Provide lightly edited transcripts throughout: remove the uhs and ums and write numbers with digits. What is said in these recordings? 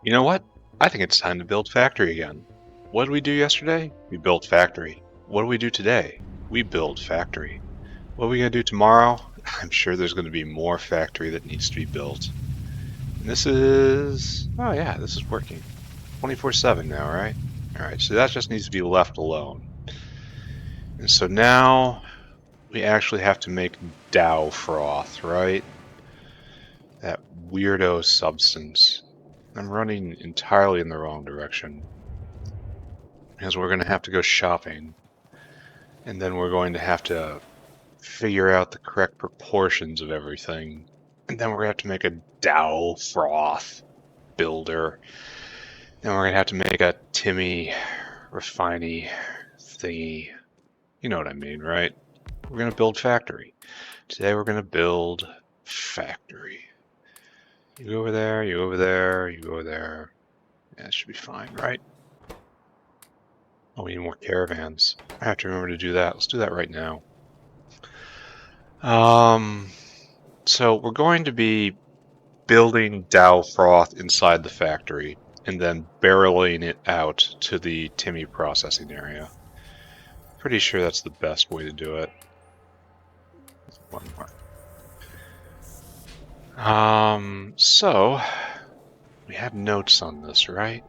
You know what? I think it's time to build factory again. What did we do yesterday? We built factory. What do we do today? We build factory. What are we going to do tomorrow? I'm sure there's going to be more factory that needs to be built. And this is... oh yeah, this is working. 24/7 now, right? Alright, so that just needs to be left alone. And so now we actually have to make Dowfroth, right? That weirdo substance. I'm running entirely in the wrong direction. Because we're going to have to go shopping. And then we're going to have to figure out the correct proportions of everything. And then we're going to have to make a Dowfroth builder. Then we're going to have to make a Timmy refiney thingy. You know what I mean, right? We're going to build factory. Today we're going to build factory. You go over there, you go over there, you go over there. Yeah, that should be fine, right? Oh, we need more caravans. I have to remember to do that. Let's do that right now. So we're going to be building Dowfroth inside the factory and then barreling it out to the Timmy processing area. Pretty sure that's the best way to do it. One more. So we have notes on this, right?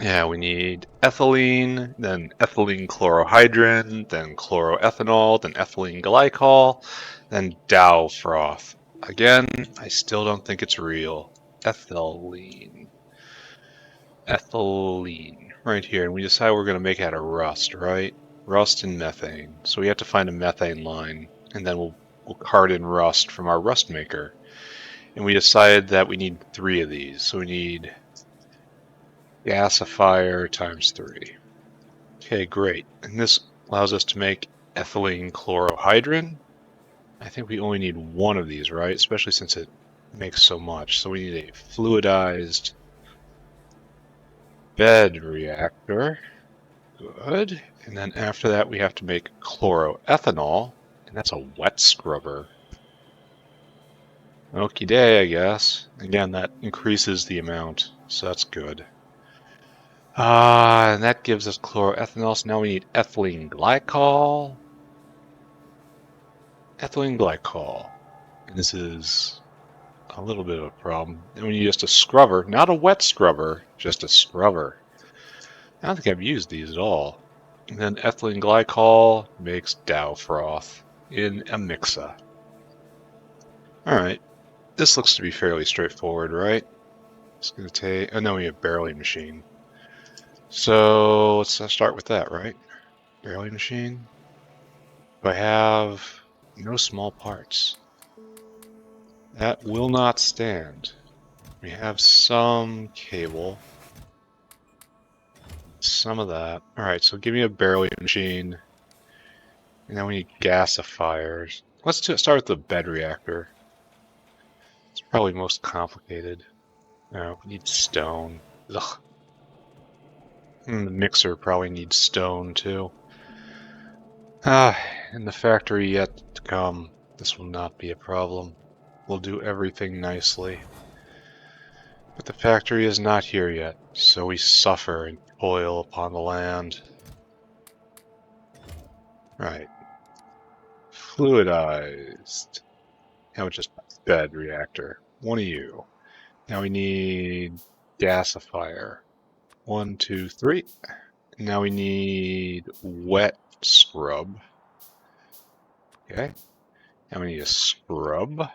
Yeah, we need ethylene, then ethylene chlorohydrin, then chloroethanol, then ethylene glycol, then Dowfroth. Again, I still don't think it's real. Ethylene. Ethylene. Right here, and we decide we're going to make it out of rust, right? Rust and methane. So we have to find a methane line, and then we'll cart in rust from our rust maker. And we decided that we need 3 of these. So we need gasifier times 3. Okay, great. And this allows us to make ethylene chlorohydrin. I think we only need 1 of these, right? Especially since it makes so much. So we need a fluidized bed reactor. Good. And then after that we have to make chloroethanol. And that's a wet scrubber. Okie day, I guess. Again, that increases the amount, so that's good. And that gives us chloroethanol, so now we need ethylene glycol. Ethylene glycol. And this is a little bit of a problem. And we need just a scrubber, not a wet scrubber, just a scrubber. I don't think I've used these at all. And then ethylene glycol makes Dowfroth in a mixer. Alright. This looks to be fairly straightforward, right? It's going to take... oh no, we have barreling machine. So let's start with that, right? Barreling machine. I have no small parts. That will not stand. We have some cable. Some of that. Alright, so give me a barreling machine. And then we need gasifiers. Let's start with the bed reactor. It's probably most complicated. No, we need stone. Ugh. The mixer probably needs stone too. In the factory yet to come, this will not be a problem. We'll do everything nicely. But the factory is not here yet, so we suffer and toil upon the land. Right. Fluidized. Now it's just bed reactor. 1 of you. Now we need gasifier. 1, 2, 3. Now we need wet scrub. Okay. Now we need a scrub.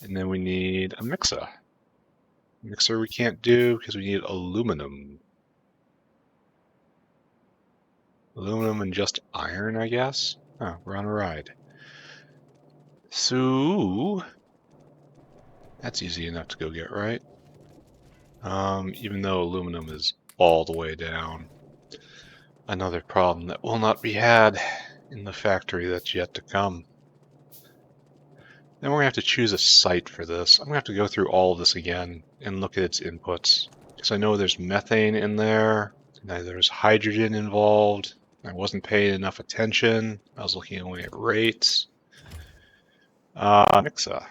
And then we need a mixer. Mixer we can't do because we need aluminum. Aluminum and just iron, I guess? Oh, we're on a ride. So that's easy enough to go get, right? Even though aluminum is all the way down. Another problem that will not be had in the factory that's yet to come. Then we're going to have to choose a site for this. I'm going to have to go through all of this again and look at its inputs. Because I know there's methane in there, and there's hydrogen involved. I wasn't paying enough attention. I was looking only at rates. Mixer.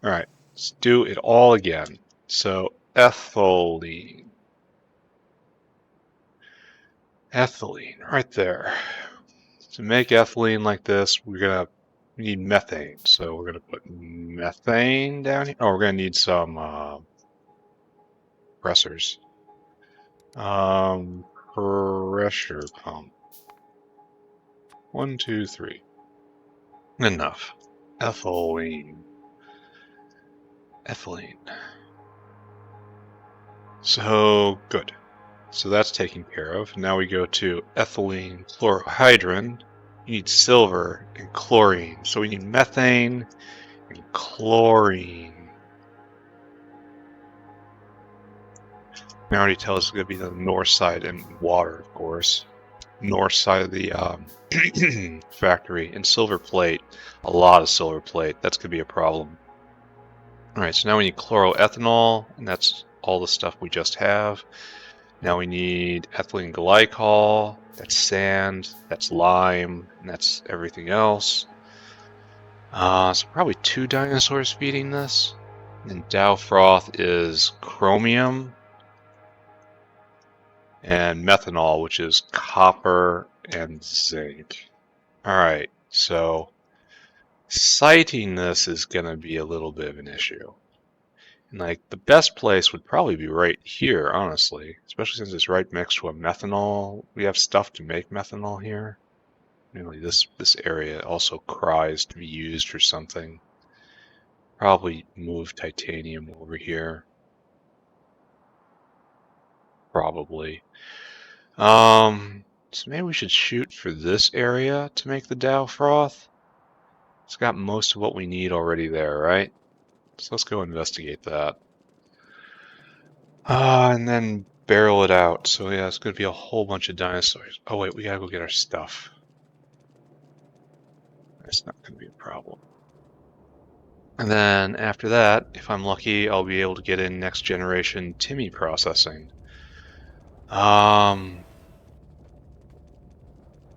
Alright, Let's do it all again. So ethylene. Ethylene, right there. To make ethylene like this, we need methane. So we're gonna put methane down here. Oh, we're gonna need some compressors. Pressure pump. 1, 2, 3. Enough. Ethylene. Ethylene. So good. So that's taken care of. Now we go to ethylene chlorohydrin. You need silver and chlorine. So we need methane and chlorine. It already tells us it's going to be the north side and water, of course. North side of the factory. And silver plate. A lot of silver plate. That's going to be a problem. Alright, so now we need chloroethanol, and that's all the stuff we just have. Now we need ethylene glycol, that's sand, that's lime, and that's everything else. So probably 2 dinosaurs feeding this. And Dowfroth is chromium and methanol, which is copper and zinc. Alright, so siting this is going to be a little bit of an issue. And like the best place would probably be right here, honestly, especially since it's right next to a methanol. We have stuff to make methanol here. Really, this area also cries to be used for something. Probably move titanium over here. Probably. So maybe we should shoot for this area to make the Dowfroth. It's got most of what we need already there, right? So let's go investigate that. And then barrel it out. So yeah, it's going to be a whole bunch of dinosaurs. Oh wait, we gotta go get our stuff. That's not going to be a problem. And then after that, if I'm lucky, I'll be able to get in next generation Timmy processing.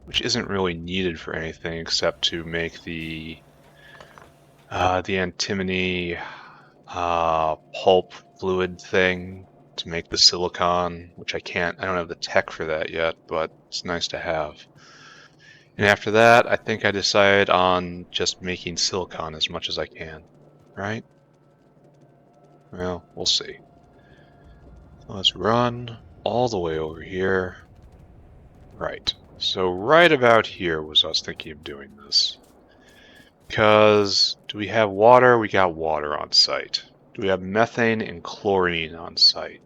Which isn't really needed for anything except to make the antimony pulp fluid thing to make the silicon, which I don't have the tech for that yet, but it's nice to have. And after that, I think I decide on just making silicon as much as I can, right? Well, we'll see. Let's run all the way over here. Right. So right about here was I was thinking of doing this. Because do we have water? We got water on site. Do we have methane and chlorine on site?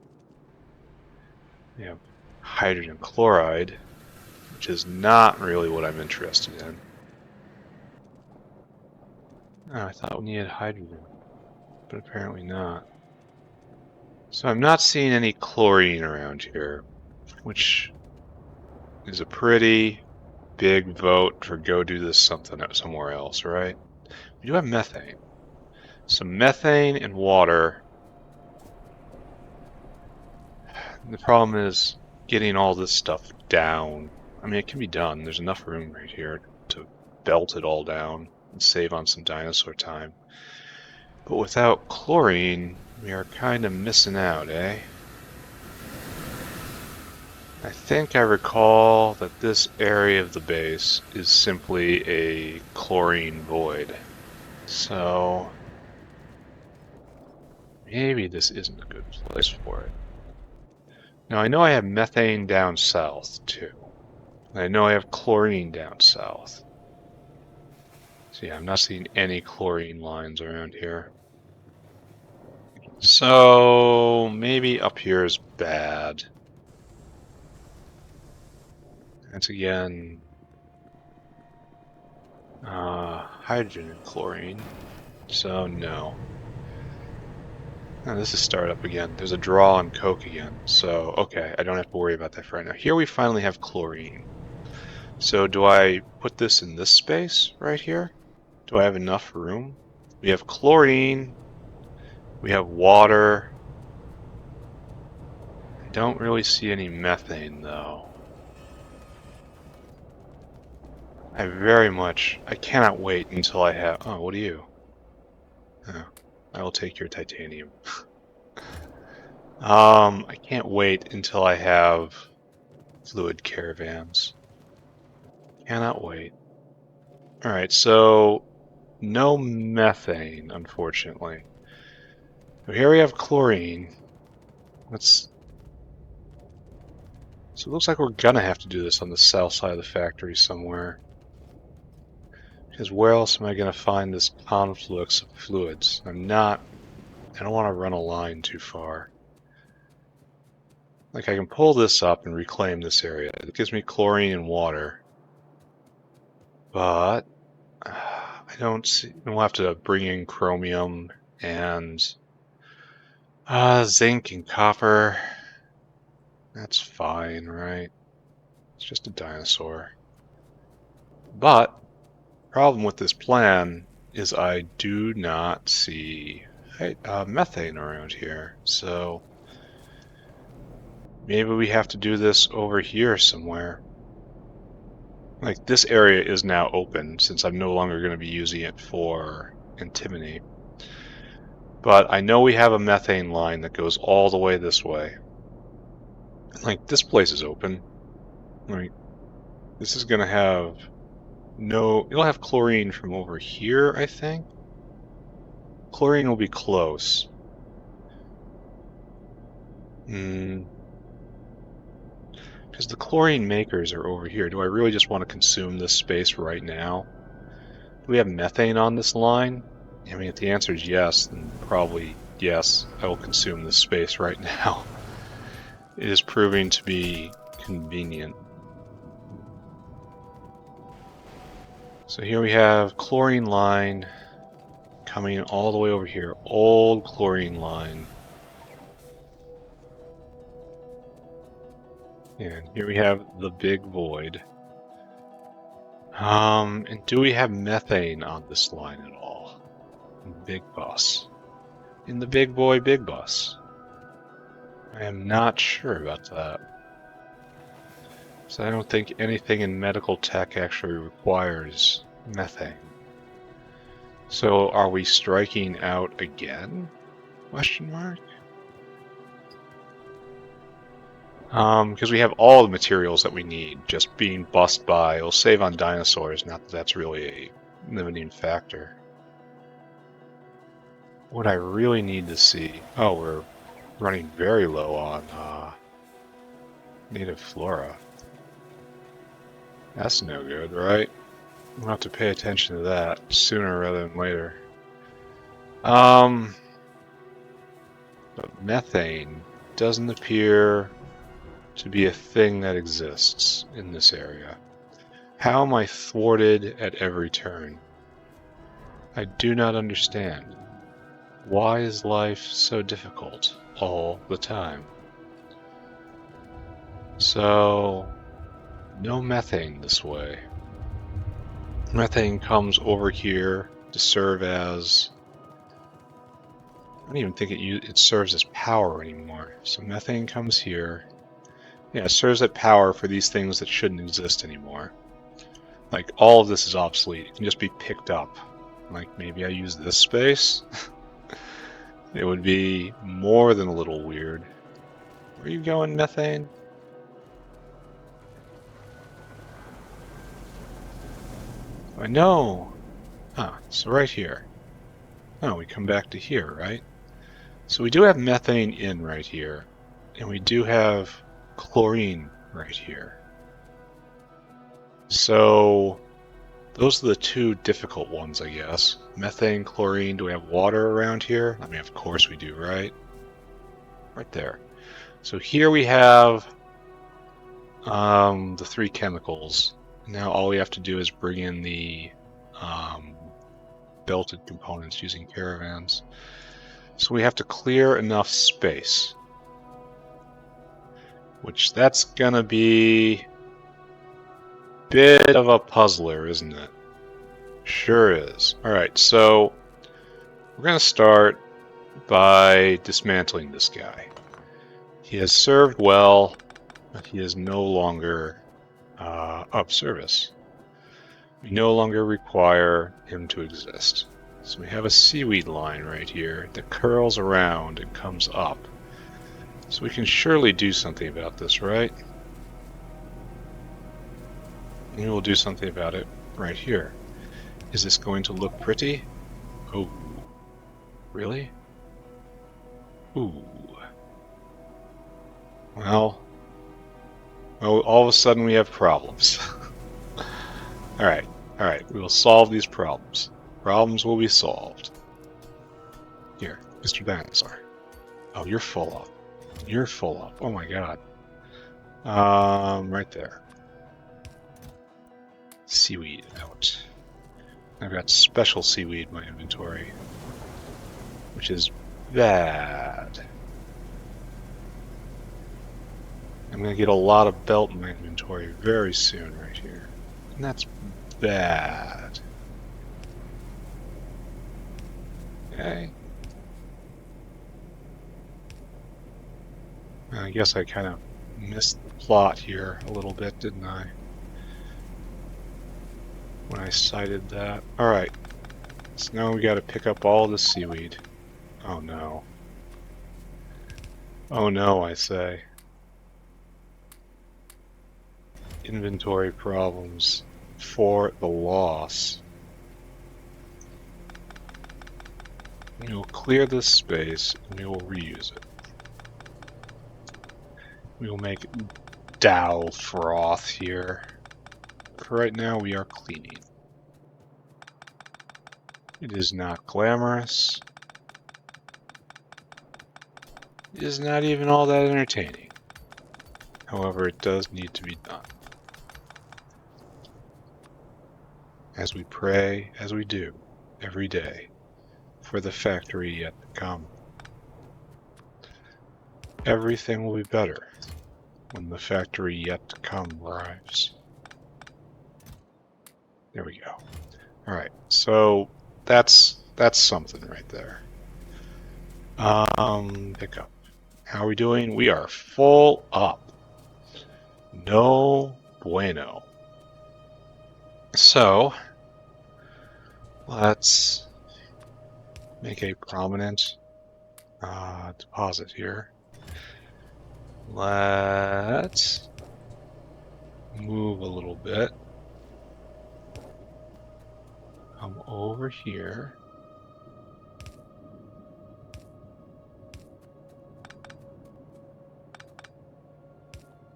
We have hydrogen chloride, which is not really what I'm interested in. Oh, I thought we needed hydrogen, but apparently not. So I'm not seeing any chlorine around here, which is a pretty big vote for go do this somewhere else, right? We do have methane. So methane and water. The problem is getting all this stuff down. I mean, it can be done. There's enough room right here to belt it all down and save on some dinosaur time. But without chlorine, we are kind of missing out, eh? I think I recall that this area of the base is simply a chlorine void. So maybe this isn't a good place for it. Now I know I have methane down south too. And I know I have chlorine down south. So yeah, I'm not seeing any chlorine lines around here. So maybe up here is bad. That's again hydrogen and chlorine. So no. This is start up again. There's a draw on Coke again. So okay, I don't have to worry about that for right now. Here we finally have chlorine. So do I put this in this space right here? Do I have enough room? We have chlorine. We have water. I don't really see any methane though. I cannot wait until I have, oh, what are you? Oh. I will take your titanium. I can't wait until I have fluid caravans. Cannot wait. Alright, so no methane, unfortunately. So here we have chlorine. So it looks like we're gonna have to do this on the south side of the factory somewhere. Because where else am I gonna find this conflux of fluids? I don't want to run a line too far. Like I can pull this up and reclaim this area. It gives me chlorine and water. But I don't see. We'll have to bring in chromium and zinc and copper. That's fine, right? It's just a dinosaur. But problem with this plan is I do not see methane around here. So maybe we have to do this over here somewhere. Like this area is now open since I'm no longer going to be using it for antimony. But I know we have a methane line that goes all the way this way. Like this place is open. Like this is going to have it'll have chlorine from over here, I think. Chlorine will be close. Because the chlorine makers are over here. Do I really just want to consume this space right now? Do we have methane on this line? I mean, if the answer is yes, then probably yes, I will consume this space right now. It is proving to be convenient. So here we have chlorine line coming all the way over here. Old chlorine line. And here we have the big void. And do we have methane on this line at all? Big bus. In the big boy big bus. I am not sure about that. So I don't think anything in medical tech actually requires methane. So are we striking out again? Question mark? Because we have all the materials that we need just being bussed by. It'll save on dinosaurs, not that that's really a limiting factor. What I really need to see... Oh, we're running very low on native flora. That's no good, right? We'll have to pay attention to that sooner rather than later. But methane doesn't appear to be a thing that exists in this area. How am I thwarted at every turn? I do not understand. Why is life so difficult all the time? So, no methane this way. Methane comes over here to serve as... I don't even think it serves as power anymore. So methane comes here. Yeah, it serves as power for these things that shouldn't exist anymore. Like, all of this is obsolete. It can just be picked up. Like, maybe I use this space? It would be more than a little weird. Where are you going, methane? I know. So right here. Oh, we come back to here, right? So we do have methane in right here. And we do have chlorine right here. So those are the two difficult ones, I guess. Methane, chlorine. Do we have water around here? I mean, of course we do, right? Right there. So here we have the three chemicals. Now all we have to do is bring in the belted components using caravans. So we have to clear enough space. Which that's gonna be a bit of a puzzler, isn't it? Sure is. Alright, so we're gonna start by dismantling this guy. He has served well, but he is no longer of service. We no longer require him to exist. So we have a seaweed line right here that curls around and comes up. So we can surely do something about this, right? And we will do something about it right here. Is this going to look pretty? Oh, really? Ooh. Well, all of a sudden we have problems. Alright, we will solve these problems. Problems will be solved. Here, Mr. Dinosaur. Oh, you're full up. You're full up. Oh my god. Right there. Seaweed out. I've got special seaweed in my inventory, which is bad. I'm gonna get a lot of belt in my inventory very soon right here. And that's bad. Okay. I guess I kind of missed the plot here a little bit, didn't I? When I cited that. Alright. So now we gotta pick up all the seaweed. Oh no. Oh no, I say. Inventory problems for the loss. We will clear this space and we will reuse it. We will make Dowfroth here. For right now, we are cleaning. It is not glamorous. It is not even all that entertaining. However, it does need to be done. As we pray, as we do, every day, for the factory yet to come. Everything will be better when the factory yet to come arrives. There we go. Alright, so that's something right there. Pick up. How are we doing? We are full up. No bueno. So, let's make a prominent deposit here. Let's move a little bit. Come over here.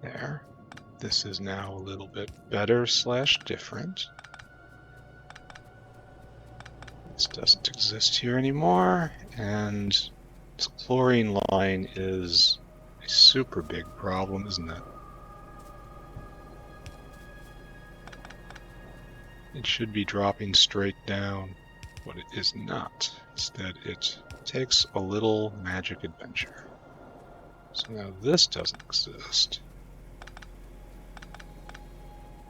There. This is now a little bit better / different. This doesn't exist here anymore, and this chlorine line is a super big problem, isn't it? It should be dropping straight down, but it is not. Instead, it takes a little magic adventure. So now this doesn't exist.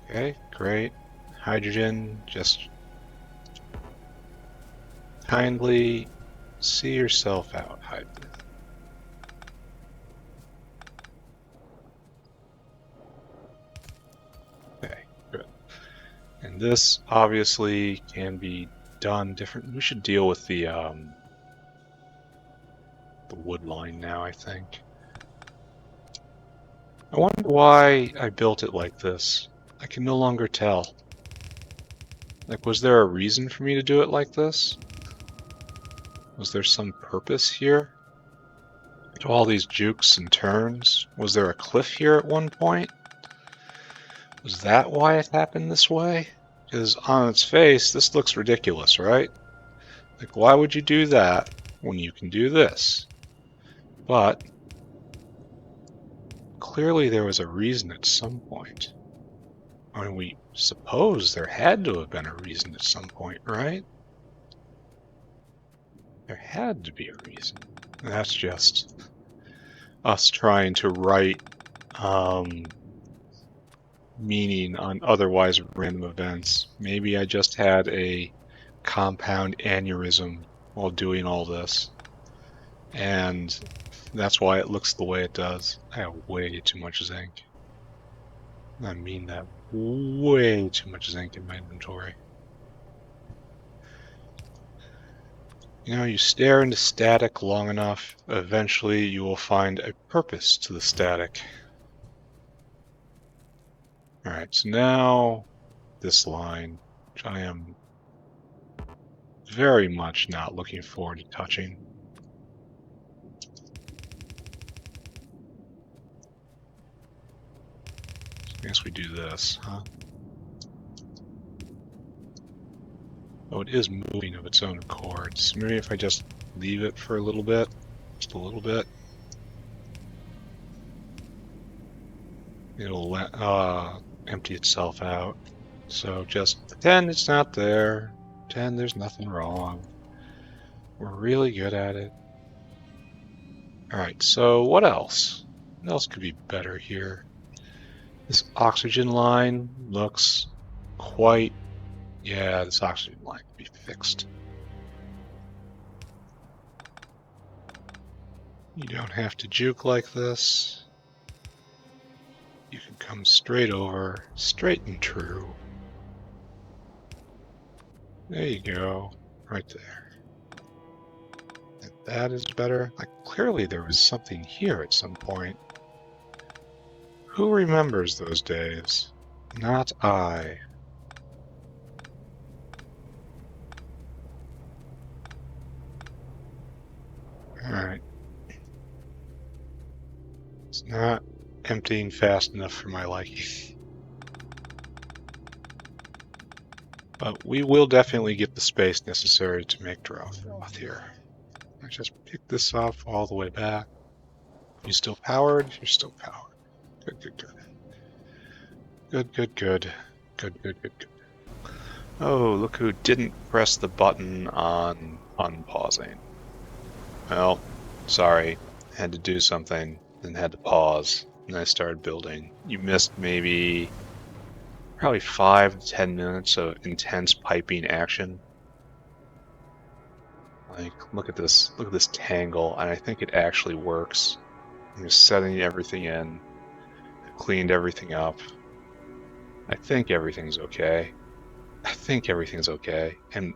Okay, great. Hydrogen, just kindly see yourself out, hydrogen. Okay, good. And this obviously can be done different. We should deal with the wood line now, I think. I wonder why I built it like this. I can no longer tell. Like, was there a reason for me to do it like this? Was there some purpose here to all these jukes and turns? Was there a cliff here at one point? Was that why it happened this way? Because on its face, this looks ridiculous, right? Like, why would you do that when you can do this? But clearly there was a reason at some point. I mean, we suppose there had to have been a reason at some point, right? There had to be a reason. That's just us trying to write meaning on otherwise random events. Maybe I just had a compound aneurysm while doing all this, and that's why it looks the way it does. I have way too much zinc. I mean that, way too much zinc in my inventory. You know, you stare into static long enough, eventually you will find a purpose to the static. Alright, so now this line, which I am very much not looking forward to touching. I guess we do this, huh? Oh, it is moving of its own accord. So maybe if I just leave it for a little bit, just a little bit, it'll empty itself out. So just pretend it's not there. Pretend there's nothing wrong. We're really good at it. Alright, so what else? What else could be better here? This oxygen line looks quite... Yeah, this oxygen line could be fixed. You don't have to juke like this. You can come straight over, straight and true. There you go, right there. And that is better. Like, clearly there was something here at some point. Who remembers those days? Not I. Alright. It's not emptying fast enough for my liking. But we will definitely get the space necessary to make Dowfroth here. I just pick this up all the way back. You still powered? You're still powered. Good, good, good. Good, good, good. Good, good, good, good. Oh, look who didn't press the button on unpausing. Well, sorry. Had to do something, then had to pause, and I started building. You missed maybe probably 5 to 10 minutes of intense piping action. Like, look at this tangle, and I think it actually works. I'm just setting everything in. I cleaned everything up. I think everything's okay. And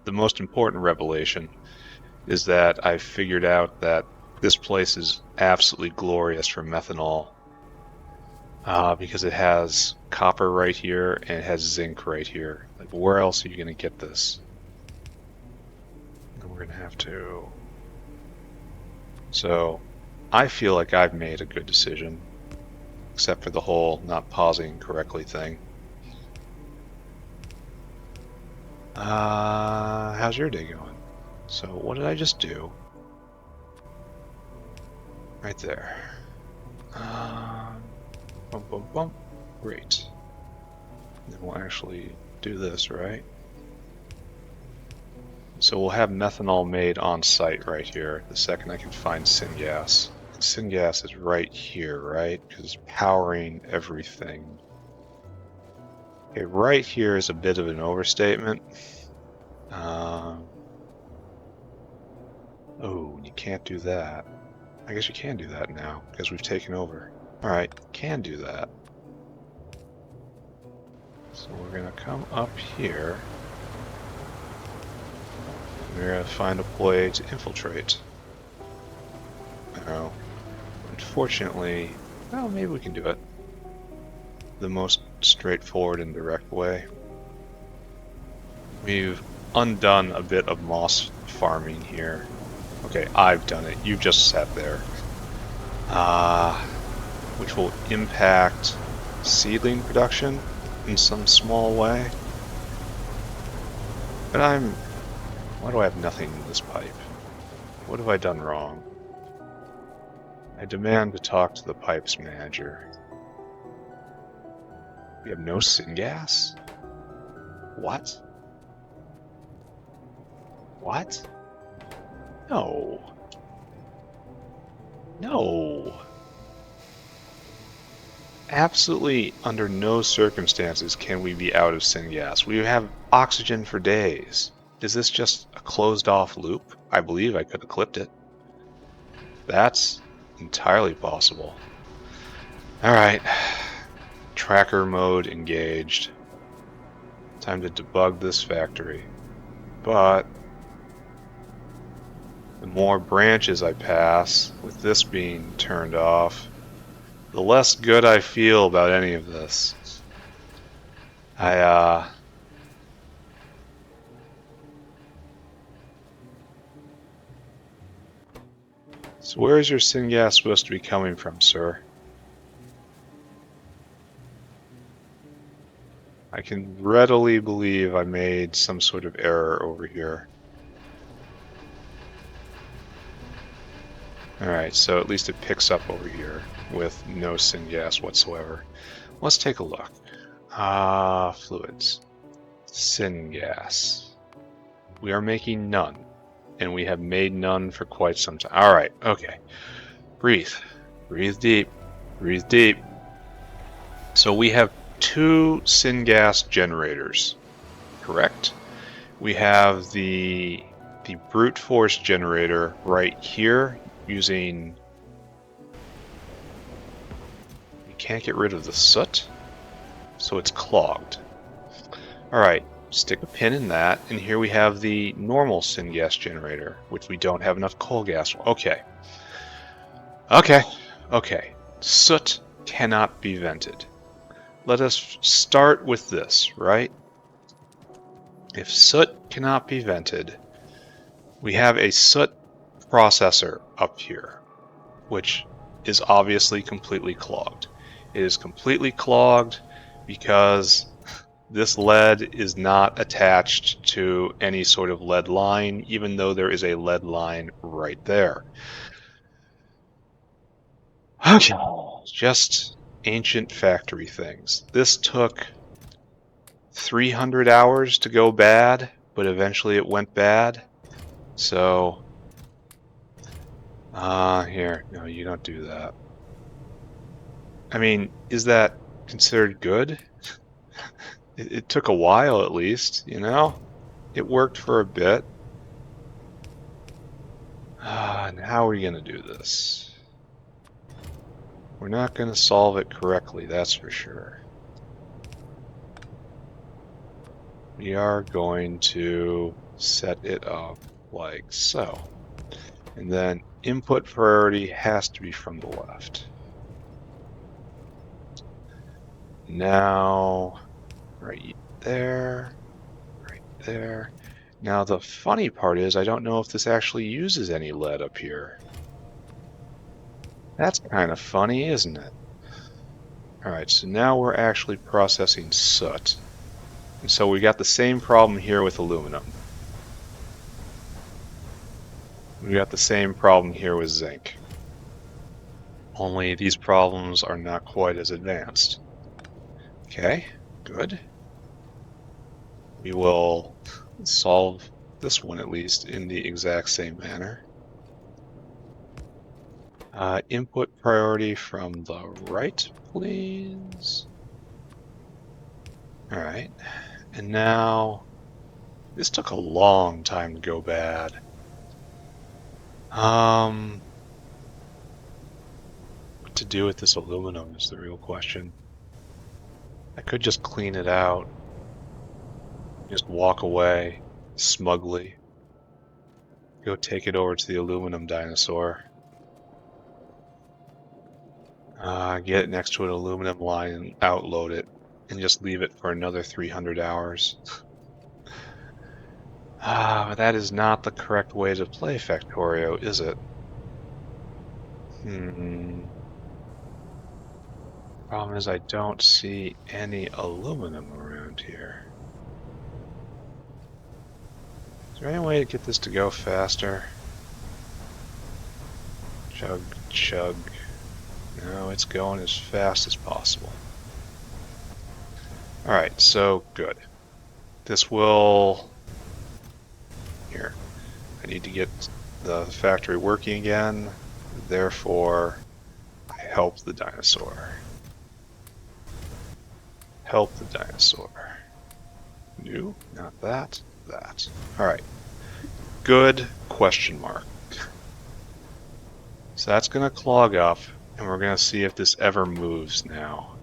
the most important revelation is that I figured out that this place is absolutely glorious for methanol. Because it has copper right here and it has zinc right here. Like, where else are you going to get this? And we're going to have to... So, I feel like I've made a good decision. Except for the whole not pausing correctly thing. How's your day going? So, what did I just do? Right there. Bump, bump, bump. Great. Then we'll actually do this, right? So we'll have methanol made on site right here the second I can find syngas. And syngas is right here, right? Because it's powering everything. Okay, right here is a bit of an overstatement. Oh, you can't do that. I guess you can do that now, because we've taken over. Alright, can do that. So we're gonna come up here. We're gonna find a way to infiltrate. Now, unfortunately, well, maybe we can do it the most straightforward and direct way. We've undone a bit of moss farming here. Okay, I've done it. You've just sat there. Which will impact seedling production in some small way. But why do I have nothing in this pipe? What have I done wrong? I demand to talk to the pipe's manager. We have no syngas? What? What? No. No. Absolutely under no circumstances can we be out of syngas. We have oxygen for days. Is this just a closed off loop? I believe I could have clipped it. That's entirely possible. Alright. Tracker mode engaged. Time to debug this factory. But The more branches I pass, with this being turned off, the less good I feel about any of this. So where is your syngas supposed to be coming from, sir? I can readily believe I made some sort of error over here. Alright, so at least it picks up over here with no syngas whatsoever. Let's take a look. Fluids. Syngas. We are making none, and we have made none for quite some time. Alright, okay. Breathe. Breathe deep. Breathe deep. So we have 2 syngas generators, correct? We have the brute force generator right here using... We can't get rid of the soot, so it's clogged. Alright, stick a pin in that, and here we have the normal syngas generator, which we don't have enough coal gas for. Okay. Okay. Soot cannot be vented. Let us start with this, right? If soot cannot be vented, we have a soot processor up here, which is obviously completely clogged. It is completely clogged because this lead is not attached to any sort of lead line, even though there is a lead line right there. Okay, just ancient factory things. This took 300 hours to go bad, but eventually it went bad. So, here, no, you don't do that. I mean, is that considered good? It took a while at least, you know? It worked for a bit. And how are we gonna do this? We're not gonna solve it correctly, that's for sure. We are going to set it up like so. And then input priority has to be from the left. Now, right there, right there. Now the funny part is I don't know if this actually uses any lead up here. That's kind of funny, isn't it? Alright, so now we're actually processing soot. And so we got the same problem here with aluminum. We got the same problem here with zinc. Only these problems are not quite as advanced. Okay, good. We will solve this one at least in the exact same manner. Input priority from the right, please. Alright, and now this took a long time to go bad. What to do with this aluminum is the real question. I could just clean it out. Just walk away smugly. Go take it over to the aluminum dinosaur. Get it next to an aluminum line and outload it. And just leave it for another 300 hours. But that is not the correct way to play Factorio, is it? Problem is I don't see any aluminum around here. Is there any way to get this to go faster? Chug, chug. No, it's going as fast as possible. Alright, so good. This will... Here. I need to get the factory working again. Therefore, I help the dinosaur. Help the dinosaur. New, not that, that. Alright. Good question mark. So that's going to clog up, and we're going to see if this ever moves now.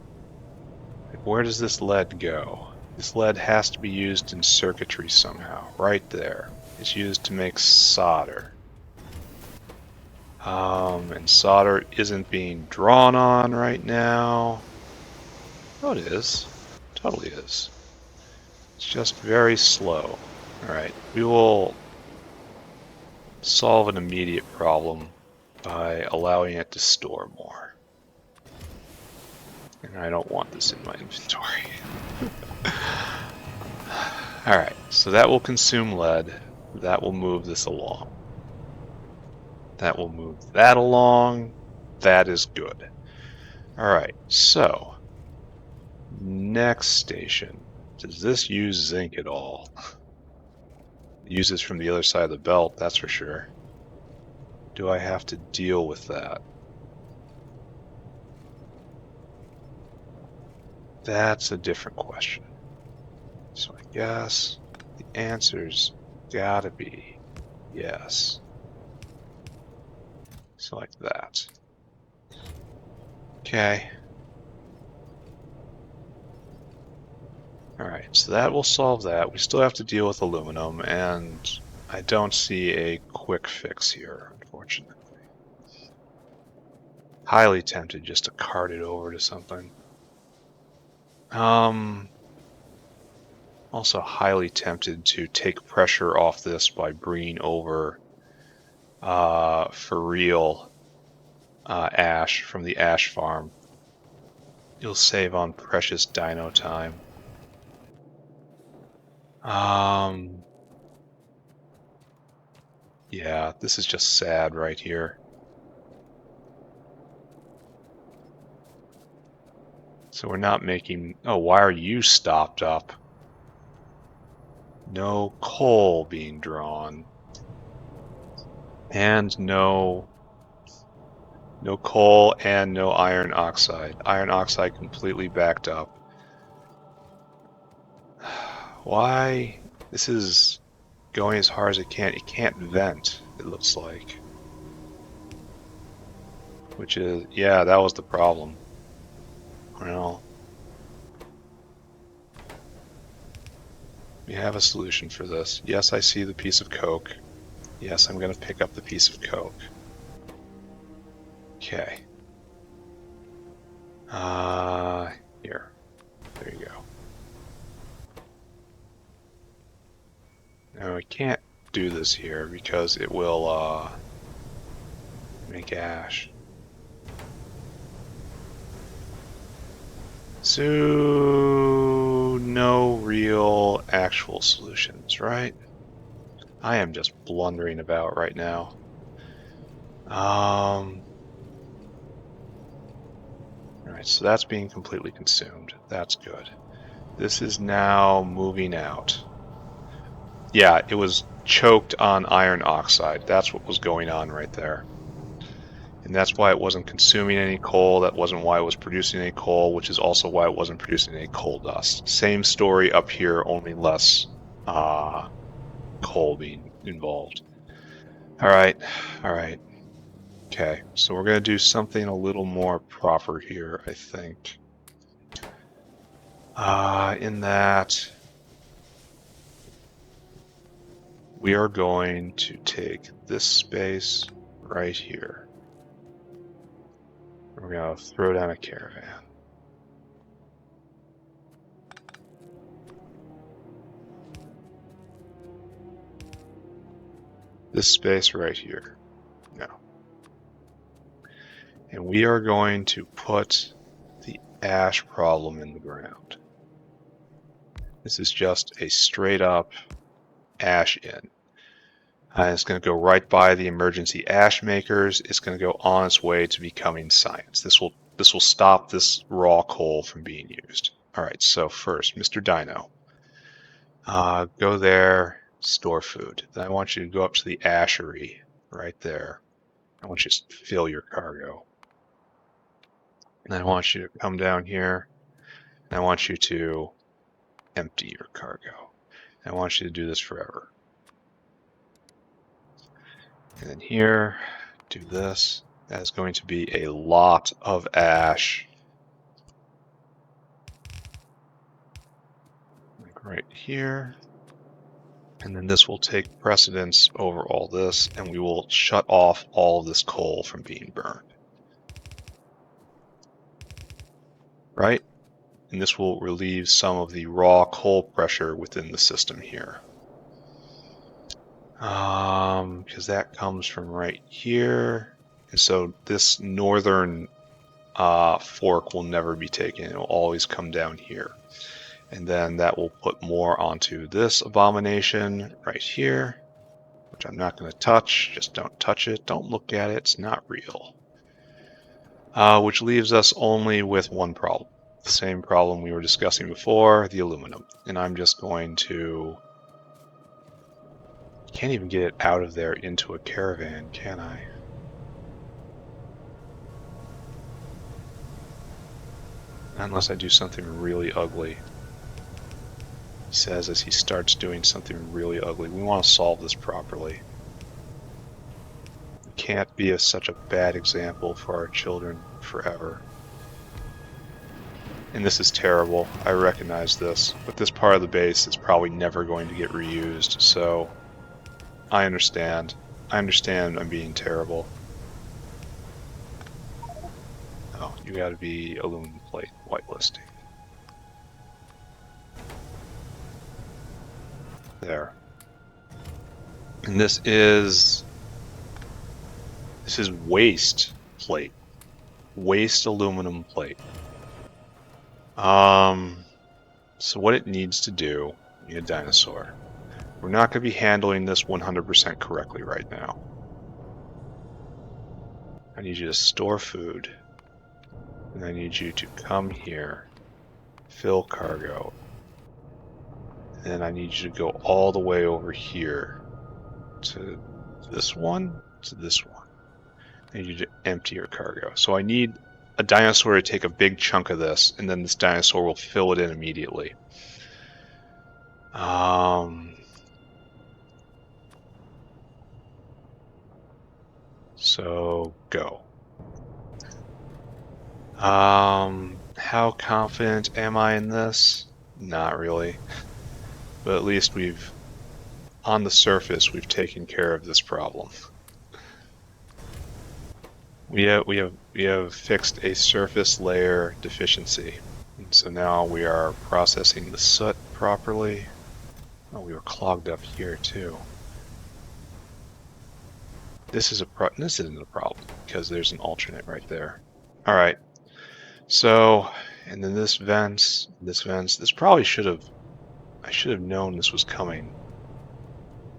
Like, where does this lead go? This lead has to be used in circuitry somehow. Right there. It's used to make solder. And solder isn't being drawn on right now. Oh, it is. Totally is. It's just very slow. Alright, we will solve an immediate problem by allowing it to store more. And I don't want this in my inventory. Alright, so that will consume lead. That will move this along. That will move that along. That is good. Alright, so next station. Does this use zinc at all? It uses from the other side of the belt, that's for sure. Do I have to deal with that? That's a different question. So I guess the answer's gotta be yes. So like that. Okay. Alright, so that will solve that. We still have to deal with aluminum, and I don't see a quick fix here, unfortunately. Highly tempted just to cart it over to something. Also highly tempted to take pressure off this by bringing over for real ash from the ash farm. You'll save on precious dino time. Yeah, this is just sad right here. So we're not making... Oh, why are you stopped up? No coal being drawn. And no coal and no iron oxide. Iron oxide completely backed up. Why? This is going as hard as it can. It can't vent, it looks like. Which is... Yeah, that was the problem. Well... We have a solution for this. Yes, I see the piece of coke. Yes, I'm going to pick up the piece of coke. Okay. Here. There you go. Now, I can't do this here because it will, make ash. So, no real actual solutions, right? I am just blundering about right now. Alright, so that's being completely consumed. That's good. This is now moving out. Yeah, it was choked on iron oxide. That's what was going on right there. And that's why it wasn't consuming any coal. That wasn't why it was producing any coal, which is also why it wasn't producing any coal dust. Same story up here, only less coal being involved. Alright, alright. Okay, so we're going to do something a little more proper here, I think. In that we are going to take this space right here. We're going to throw down a caravan. This space right here. No. And we are going to put the ash problem in the ground. This is just a straight up ash in. It's going to go right by the emergency ash makers. It's going to go on its way to becoming science. This will stop this raw coal from being used. All right, so first, Mr. Dino, go there, store food. Then I want you to go up to the ashery right there. I want you to fill your cargo. And I want you to come down here, and I want you to empty your cargo. And I want you to do this forever. And then here, do this. That is going to be a lot of ash. Like right here. And then this will take precedence over all this, and we will shut off all of this coal from being burned. Right? And this will relieve some of the raw coal pressure within the system here. Because that comes from right here. And so this northern fork will never be taken. It will always come down here. And then that will put more onto this abomination right here, which I'm not going to touch. Just don't touch it. Don't look at it. It's not real. Which leaves us only with one problem. The same problem we were discussing before, the aluminum. And I'm just going to... Can't even get it out of there into a caravan, can I? Unless I do something really ugly. He says as he starts doing something really ugly. We want to solve this properly. We can't be such a bad example for our children forever. And this is terrible. I recognize this. But this part of the base is probably never going to get reused, so I understand. I understand I'm being terrible. Oh, you gotta be aluminum plate whitelisting. There. And this is waste plate. Waste aluminum plate. So what it needs to do, you need a dinosaur. We're not going to be handling this 100% correctly right now. I need you to store food. And I need you to come here, fill cargo. And then I need you to go all the way over here to this one, to this one. I need you to empty your cargo. So I need a dinosaur to take a big chunk of this, and then this dinosaur will fill it in immediately. So go. How confident am I in this? Not really. But at least on the surface, we've taken care of this problem. We have fixed a surface layer deficiency. And so now we are processing the soot properly. Oh, we were clogged up here too. This isn't a problem because there's an alternate right there. All right. So, and then this vents. This probably I should have known this was coming.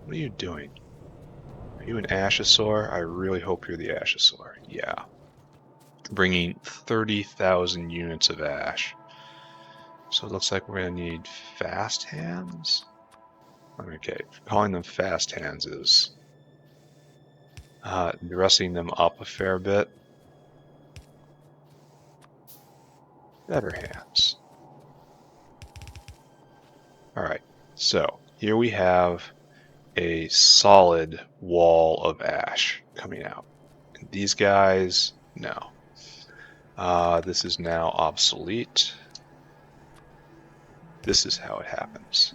What are you doing? Are you an Ashosaur? I really hope you're the Ashosaur. Yeah. Bringing 30,000 units of ash. So it looks like we're going to need fast hands. Okay, calling them fast hands is dressing them up a fair bit. Better hands. Alright, so here we have a solid wall of ash coming out. And these guys, no. This is now obsolete. This is how it happens.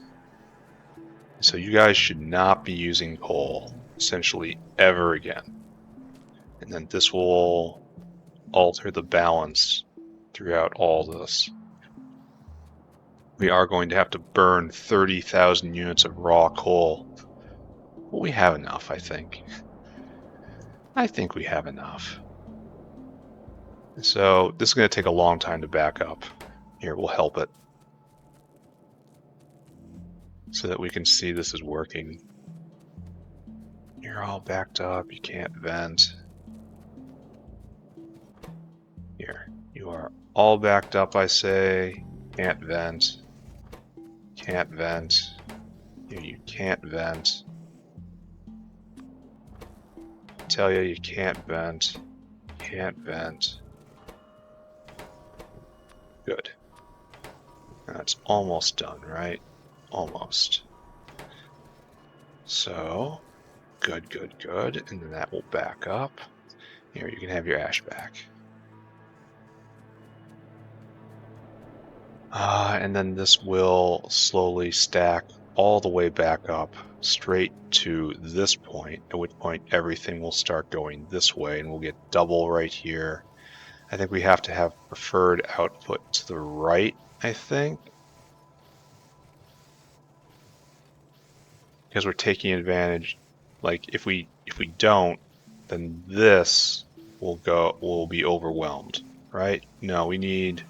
So you guys should not be using coal, essentially, ever again. And then this will alter the balance throughout all this. We are going to have to burn 30,000 units of raw coal. Well, we have enough, I think. I think we have enough. So this is going to take a long time to back up. Here, we'll help it. So that we can see this is working. You're all backed up, you can't vent. Here, you are all backed up, I say. Can't vent. Can't vent. Here, you can't vent. I tell you, you can't vent. Can't vent. Good. That's almost done, right? Almost. So, good. And then that will back up. Here, you can have your ash back. And then this will slowly stack all the way back up straight to this point, at which point everything will start going this way and we'll get double right here. I think we have to have preferred output to the right, I think. Because we're taking advantage, like if we don't, then this will be overwhelmed, right? No, we need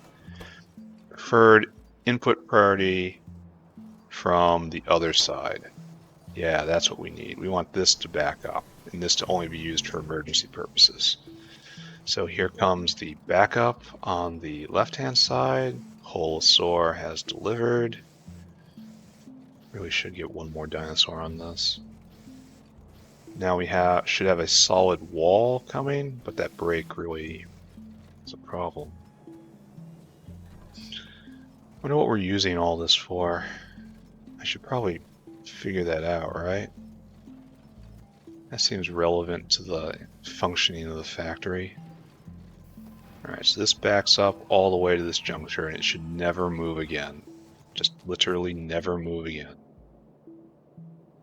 preferred input priority from the other side. Yeah, that's what we need. We want this to back up and this to only be used for emergency purposes. So here comes the backup on the left-hand side. Holosaur has delivered. Really should get one more dinosaur on this. Now we should have a solid wall coming, but that break really is a problem. I wonder what we're using all this for. I should probably figure that out, right? That seems relevant to the functioning of the factory. Alright, so this backs up all the way to this juncture and it should never move again. Just literally never move again.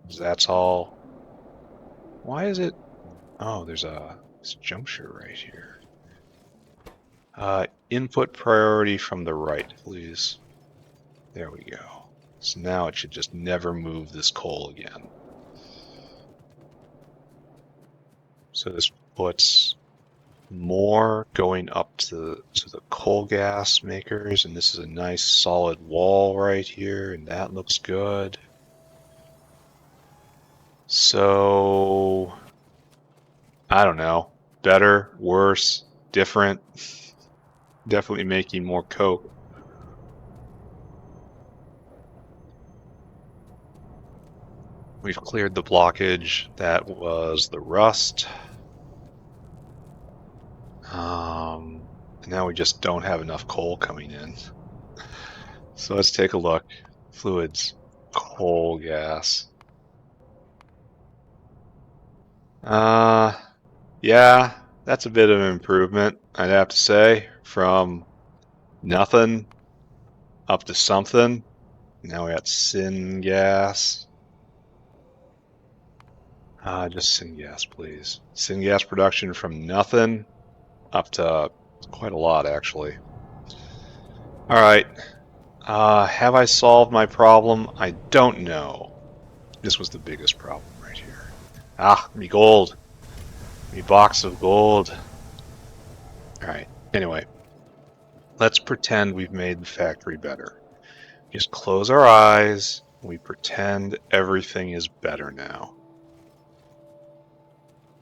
So that's all. Why is it? Oh, there's this juncture right here. Input priority from the right, please. There we go. So now it should just never move this coal again. So this puts more going up to the coal gas makers, and this is a nice solid wall right here, and that looks good. So I don't know, better, worse, different. Definitely making more coke. We've cleared the blockage that was the rust. And now we just don't have enough coal coming in. So let's take a look. Fluids, coal gas. Yeah, that's a bit of an improvement, I'd have to say, from nothing up to something. Now we got syngas. Just syngas, please. Syngas production from nothing up to quite a lot, actually. All right. Have I solved my problem? I don't know. This was the biggest problem right here. Me gold. Me box of gold. All right. Anyway, let's pretend we've made the factory better. Just close our eyes. We pretend everything is better now.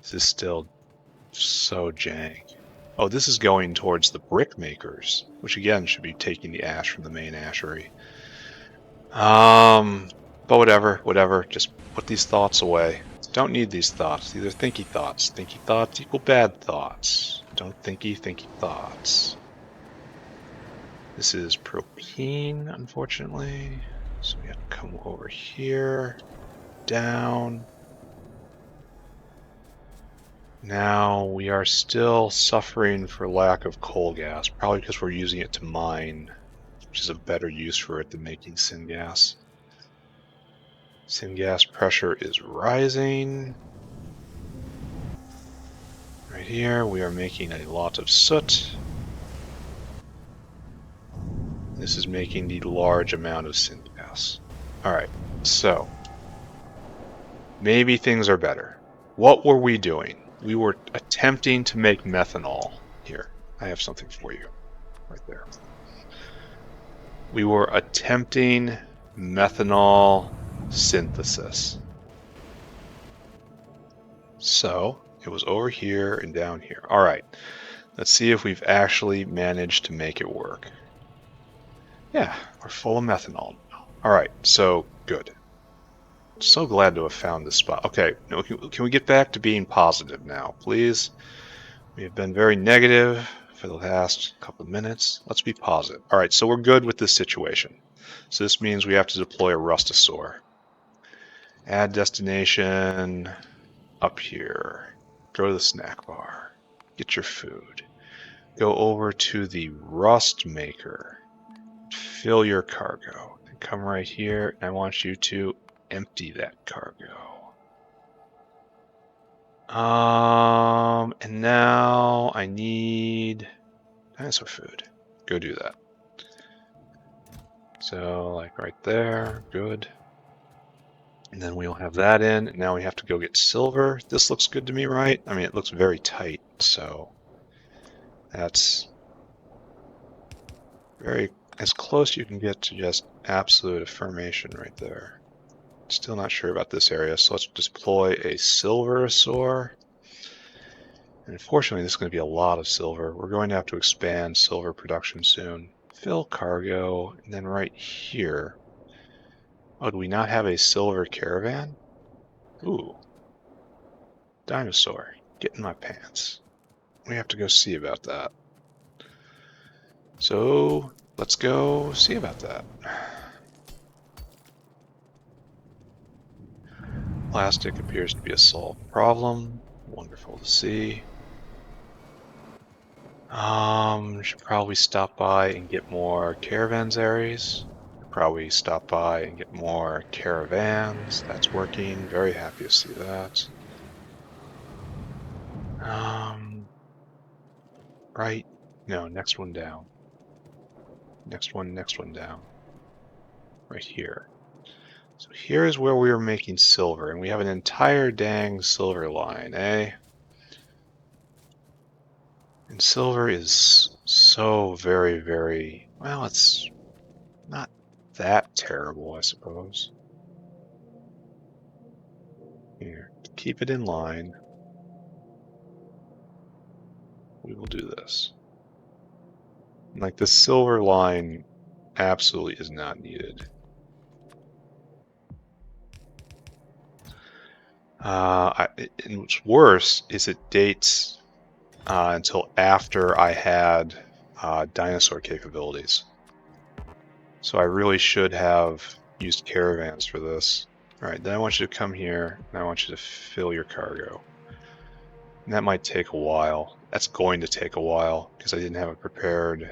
This is still so jank. Oh, this is going towards the brick makers, which again should be taking the ash from the main ashery. But whatever. Just put these thoughts away. Don't need these thoughts. These are thinky thoughts. Thinky thoughts equal bad thoughts. Don't thinky thoughts. This is propene, unfortunately. So we have to come over here, down. Now we are still suffering for lack of coal gas, probably because we're using it to mine, which is a better use for it than making syngas. Syngas pressure is rising. Right here we are making a lot of soot. This is making the large amount of syngas. Alright, so maybe things are better. What were we doing? We were attempting to make methanol. Here, I have something for you. Right there. We were attempting methanol synthesis. So, it was over here and down here. Alright, let's see if we've actually managed to make it work. Yeah, we're full of methanol. Alright, so good. So glad to have found this spot. Okay, can we get back to being positive now, please? We have been very negative for the last couple of minutes. Let's be positive. All right, so we're good with this situation. So this means we have to deploy a rustosaur. Add destination up here. Go to the snack bar. Get your food. Go over to the rust maker. Fill your cargo. come right here, and I want you to empty that cargo. And now I need dinosaur food. Go do that. So, like right there, good. And then we'll have that in, and now we have to go get silver. This looks good to me, right? I mean, it looks very tight, so that's very as close you can get to just absolute affirmation right there. Still not sure about this area, so let's deploy a silverosaur. And unfortunately, this is going to be a lot of silver. We're going to have to expand silver production soon. Fill cargo, and then right here. Oh, do we not have a silver caravan? Ooh. Dinosaur, get in my pants. We have to go see about that. So, let's go see about that. Plastic appears to be a solved problem. Wonderful to see. Should probably stop by and get more caravansaries. Probably stop by and get more caravans. That's working. Very happy to see that. Right. No, next one down. Next one down. Right here. So here's where we are making silver, and we have an entire dang silver line, eh? And silver is so very, very, well, it's not that terrible, I suppose. Here, to keep it in line, we will do this. Like, the silver line absolutely is not needed. And what's worse is it dates until after I had dinosaur capabilities. So I really should have used caravans for this. Alright, then I want you to come here, and I want you to fill your cargo. And that might take a while. That's going to take a while, because I didn't have it prepared.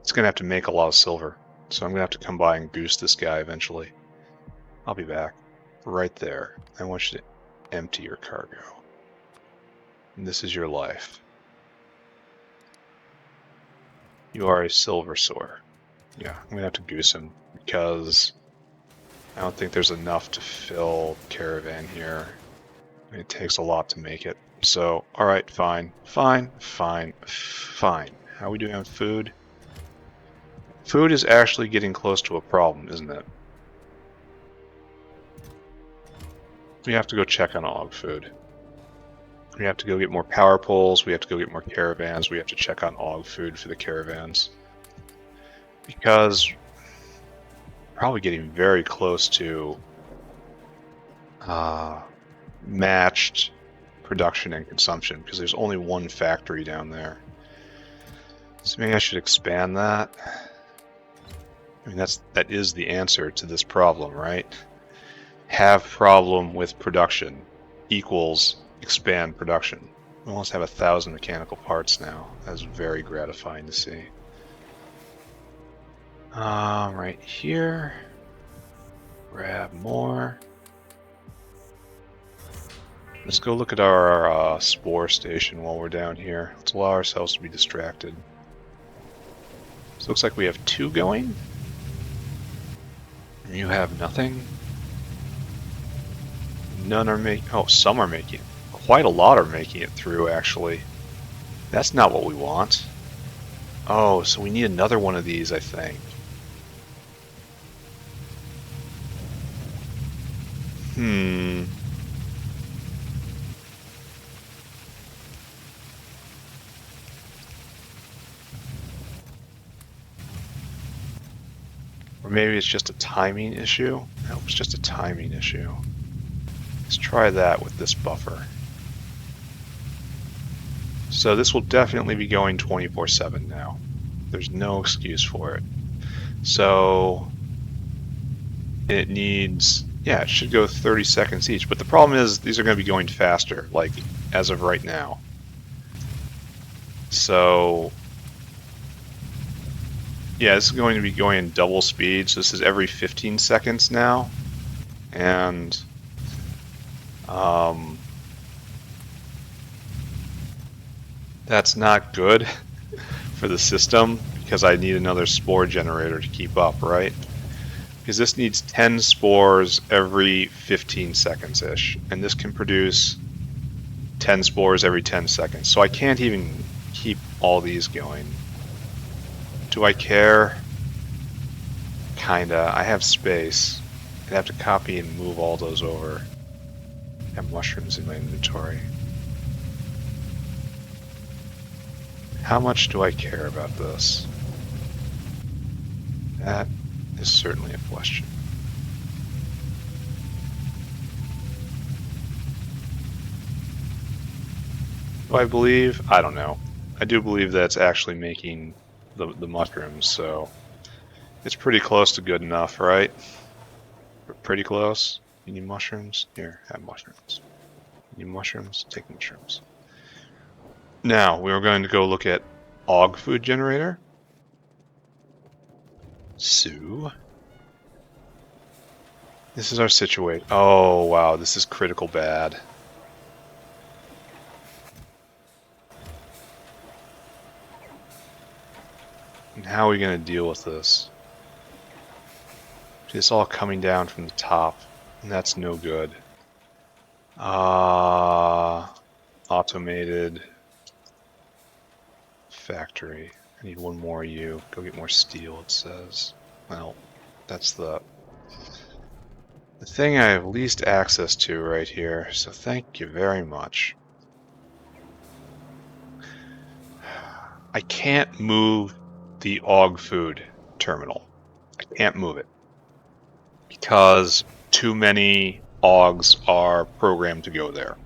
It's going to have to make a lot of silver. So I'm going to have to come by and goose this guy eventually. I'll be back. Right there. I want you to empty your cargo. And this is your life. You are a silverosaur. Yeah, I'm going to have to goose him, because I don't think there's enough to fill caravan here. It takes a lot to make it. So, alright, fine. How are we doing on food? Food is actually getting close to a problem, isn't it? We have to go check on Og food. We have to go get more power poles, we have to go get more caravans, we have to check on Og food for the caravans. Because we're probably getting very close to matched production and consumption, because there's only one factory down there. So maybe I should expand that. I mean, that is the answer to this problem, right? Have problem with production equals expand production. We almost have 1,000 mechanical parts now. That's very gratifying to see. Right here. Grab more. Let's go look at our spore station while we're down here. Let's allow ourselves to be distracted. So it looks like we have 2 going. And you have nothing. None are making. Oh, some are making it. Quite a lot are making it through, actually. That's not what we want. Oh, so we need another one of these, I think. Or maybe it's just a timing issue? No, it's just a timing issue. Let's try that with this buffer. So this will definitely be going 24/7 now. There's no excuse for it. So it needs, yeah, it should go 30 seconds each. But the problem is these are going to be going faster, like as of right now. So Yeah, this is going to be going in double speed, so this is every 15 seconds now. And that's not good for the system because I need another spore generator to keep up, right? Because this needs 10 spores every 15 seconds-ish, and this can produce 10 spores every 10 seconds. So I can't even keep all these going. Do I care? Kinda. I have space. I'd have to copy and move all those over. I have mushrooms in my inventory. How much do I care about this? That is certainly a question. Do I believe? I don't know. I do believe that it's actually making the mushrooms, so it's pretty close to good enough, right? Pretty close. You need mushrooms? Here, have mushrooms. You need mushrooms? Take mushrooms. Now, we are going to go look at Og food generator. So, this is our situation. Oh, wow, this is critical bad. And how are we going to deal with this? It's all coming down from the top, and that's no good. Automated factory. I need one more you. Go get more steel, it says. Well, that's the thing I have least access to right here, so thank you very much. I can't move the Og food terminal. I can't move it because too many Ogs are programmed to go there.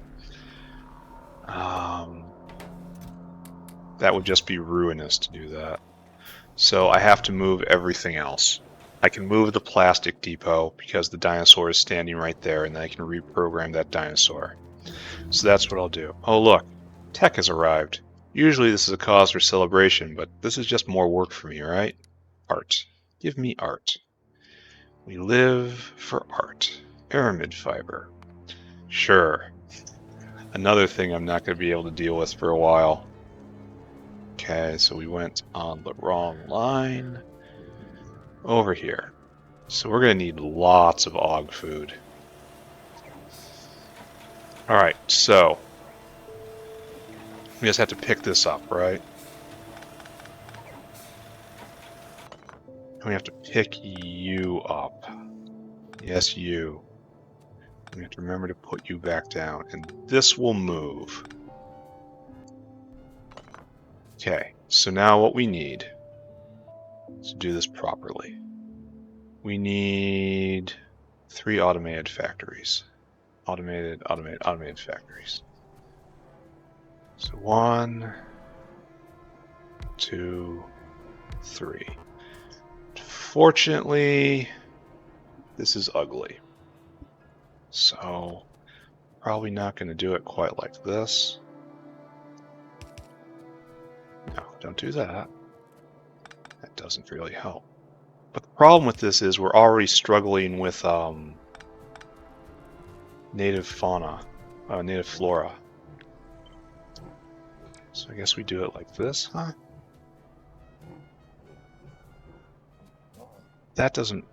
That would just be ruinous to do that. So I have to move everything else. I can move the plastic depot because the dinosaur is standing right there, and then I can reprogram that dinosaur. So that's what I'll do. Oh look, tech has arrived. Usually this is a cause for celebration, but this is just more work for me, right? Art. Give me art. We live for art. Aramid fiber. Sure. Another thing I'm not going to be able to deal with for a while. Okay, so we went on the wrong line. Over here. So we're going to need lots of Og food. Alright, so we just have to pick this up, right? And we have to pick you up. Yes, you. We have to remember to put you back down, and this will move. Okay, so now what we need to do this properly. We need 3 automated factories. Automated factories. So 1, 2, 3. Fortunately, this is ugly. So, probably not going to do it quite like this. No, don't do that. That doesn't really help. But the problem with this is we're already struggling with native fauna, native flora. So I guess we do it like this, huh? That doesn't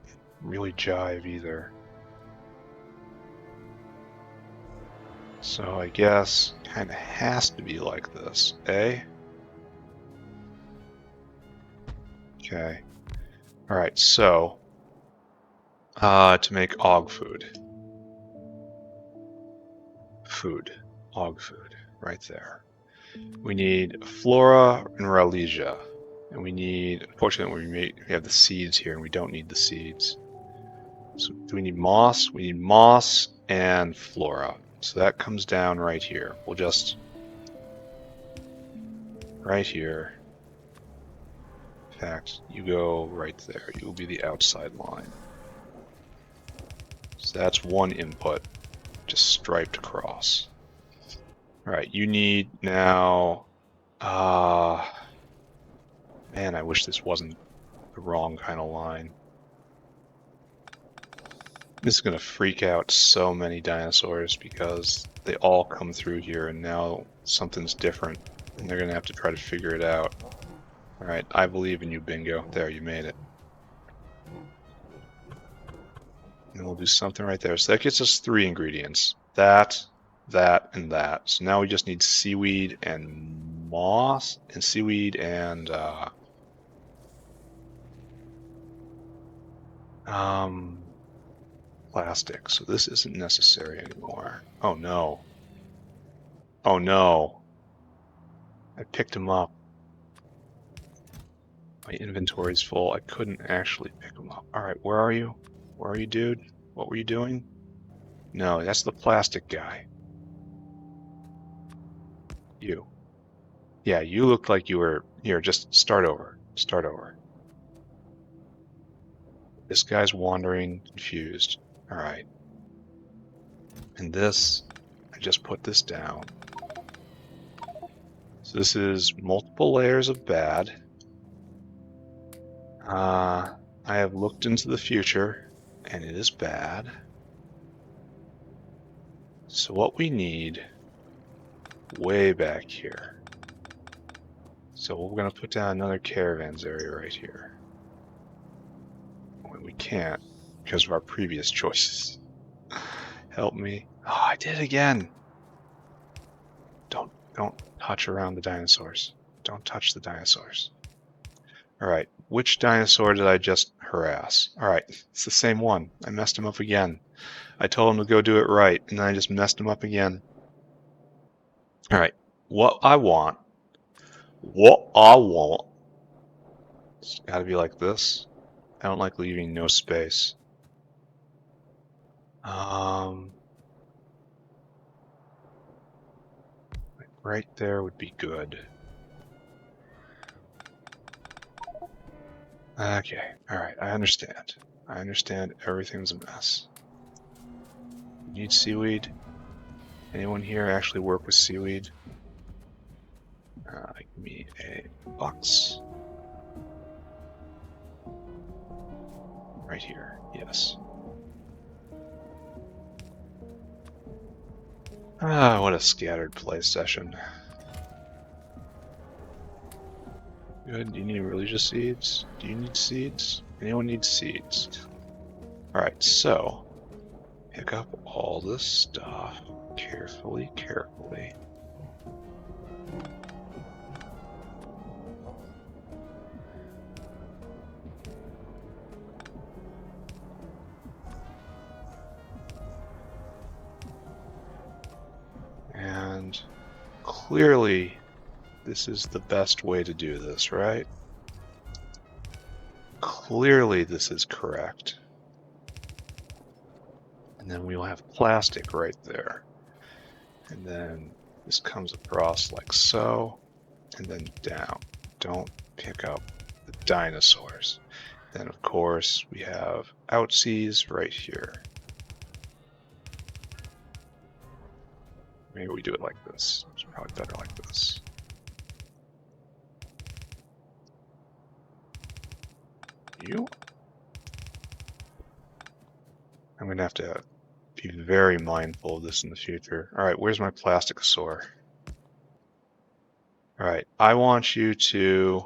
really jive either. So I guess kind of has to be like this, eh? Okay. Alright, so to make Og food. Og food, right there. We need flora and ralesia. And we need, unfortunately, we have the seeds here, and we don't need the seeds. So do we need moss? We need moss and flora. So that comes down right here. We'll just, right here. In fact, you go right there. You will be the outside line. So that's one input, just striped across. Alright, you need now, man, I wish this wasn't the wrong kind of line. This is going to freak out so many dinosaurs because they all come through here and now something's different and they're going to have to try to figure it out. Alright, I believe in you, Bingo. There, you made it. And we'll do something right there. So that gets us 3 ingredients. That, and that. So now we just need seaweed and moss, and seaweed and plastic. So this isn't necessary anymore. Oh no. Oh no. I picked him up. My inventory's full. I couldn't actually pick him up. Alright, where are you? Where are you, dude? What were you doing? No, that's the plastic guy. You. Yeah, you looked like you were... Here, just start over. Start over. This guy's wandering, confused. Alright. And this, I just put this down. So this is multiple layers of bad. I have looked into the future, and it is bad. So what we need, way back here. So we're going to put down another caravans area right here. We can't, because of our previous choices. Help me. Oh, I did it again. Don't touch around the dinosaurs. Don't touch the dinosaurs. Alright, which dinosaur did I just harass? Alright, it's the same one. I messed him up again. I told him to go do it right, and then I just messed him up again. Alright, what I want, it's gotta be like this. I don't like leaving no space. Right there would be good. Okay, alright, I understand. I understand everything's a mess. You need seaweed? Anyone here actually work with seaweed? Give me a box. Right here, yes. Ah, what a scattered play session. Good, do you need religious seeds? Do you need seeds? Anyone need seeds? Alright, so pick up all this stuff carefully. And clearly this is the best way to do this, right? Clearly this is correct. And then we'll have plastic right there. And then this comes across like so, and then down. Don't pick up the dinosaurs. Then of course we have outsies right here. Maybe we do it like this. It's probably better like this. You? I'm gonna have to be very mindful of this in the future. Alright, where's my plasticosaur? Alright, I want you to...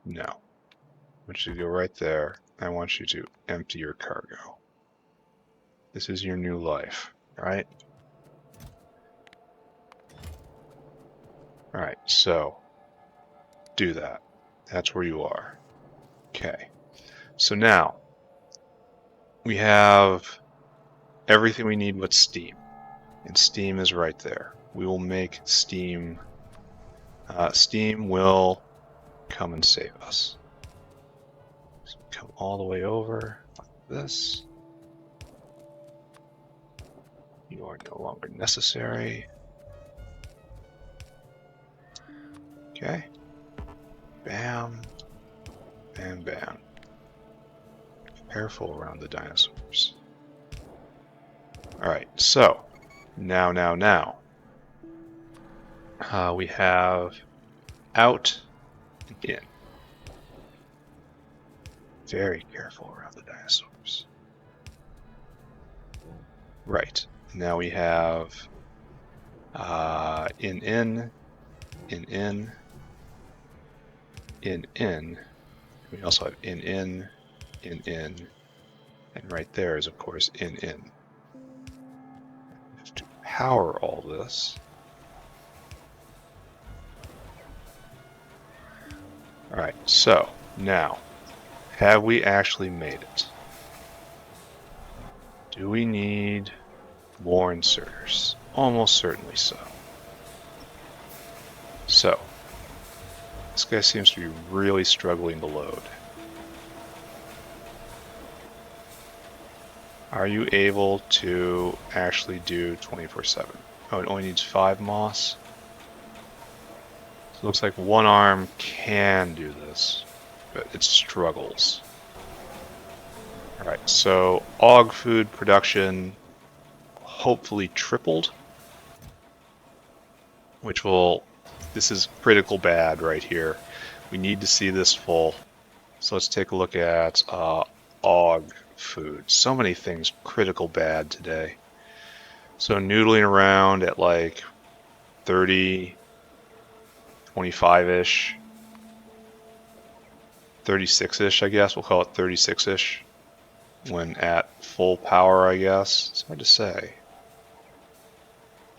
No. I want you to go right there. I want you to empty your cargo. This is your new life, right? Alright, so do that. That's where you are. Okay. So now we have everything we need but steam. And steam is right there. We will make steam. Steam will come and save us. So come all the way over like this. You are no longer necessary. Okay. Bam. Bam, bam. Careful around the dinosaurs. Alright, so now we have out and in. very careful around the dinosaurs. Right. Now we have in. We also have in, and right there is, of course, in. We have to power all this. All right, so now, have we actually made it? Do we need more inserters? Almost certainly so. So, this guy seems to be really struggling to load. Are you able to actually do 24/7? Oh, it only needs 5 moss. So it looks like one arm can do this, but it struggles. Alright, so og food production hopefully tripled, which will, this is critical bad right here. We need to see this full. So let's take a look at og food. So many things critical bad today. So noodling around at like 30, 25-ish, 36-ish, I guess. We'll call it 36-ish when at full power, I guess. It's hard to say.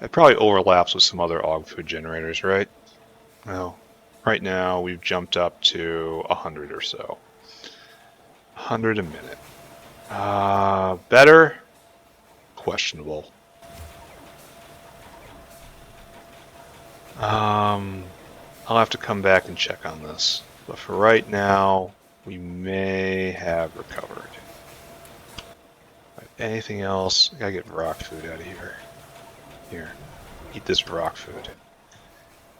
It probably overlaps with some other og food generators, right? Well, right now we've jumped up to 100 or so. 100 a minute. Better? Questionable. I'll have to come back and check on this. But for right now, we may have recovered. Anything else? I gotta get rock food out of here. Here, eat this rock food.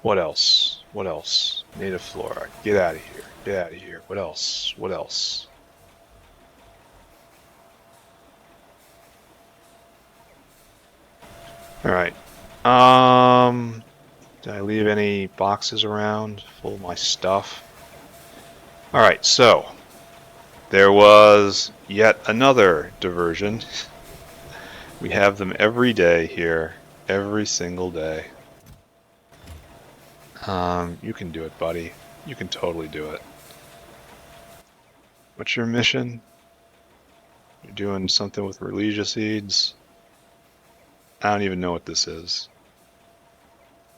What else? What else? Native flora. Get out of here. Get out of here. What else? What else? Alright. Did I leave any boxes around full of my stuff? Alright, so there was yet another diversion. We have them every day here. Every single day. You can do it, buddy. You can totally do it. What's your mission? You're doing something with Relocation seeds? I don't even know what this is.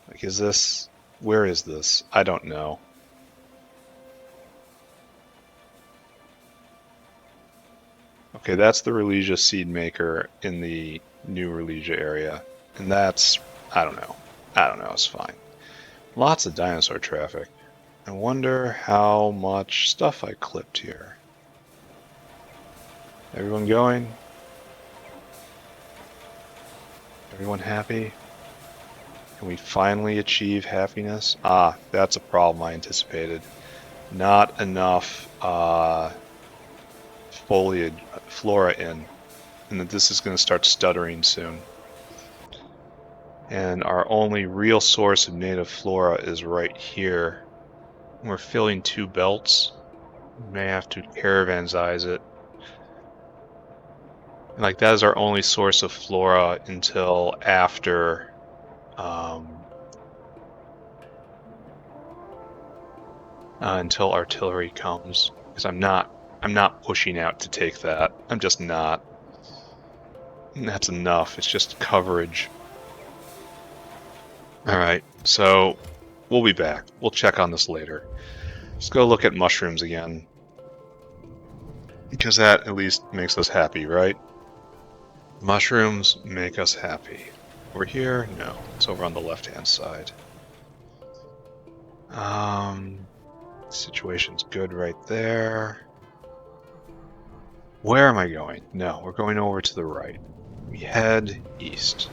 Like, is this... Where is this? I don't know. Okay, that's the Relocation seed maker in the new Relocation area. And that's... I don't know. I don't know, it's fine. Lots of dinosaur traffic. I wonder how much stuff I clipped here. Everyone going? Everyone happy? Can we finally achieve happiness? Ah, that's a problem I anticipated. Not enough foliage, flora in, and that this is going to start stuttering soon. And our only real source of native flora is right here. We're filling 2 belts. We may have to caravansize it. And like, that is our only source of flora until after until artillery comes, because I'm not pushing out to take that. I'm just not. And that's enough. It's just coverage. Alright, so we'll be back. We'll check on this later. Let's go look at mushrooms again, because that at least makes us happy, right? Mushrooms make us happy. Over here? No. It's over on the left-hand side. Situation's good right there. Where am I going? No, we're going over to the right. We head east.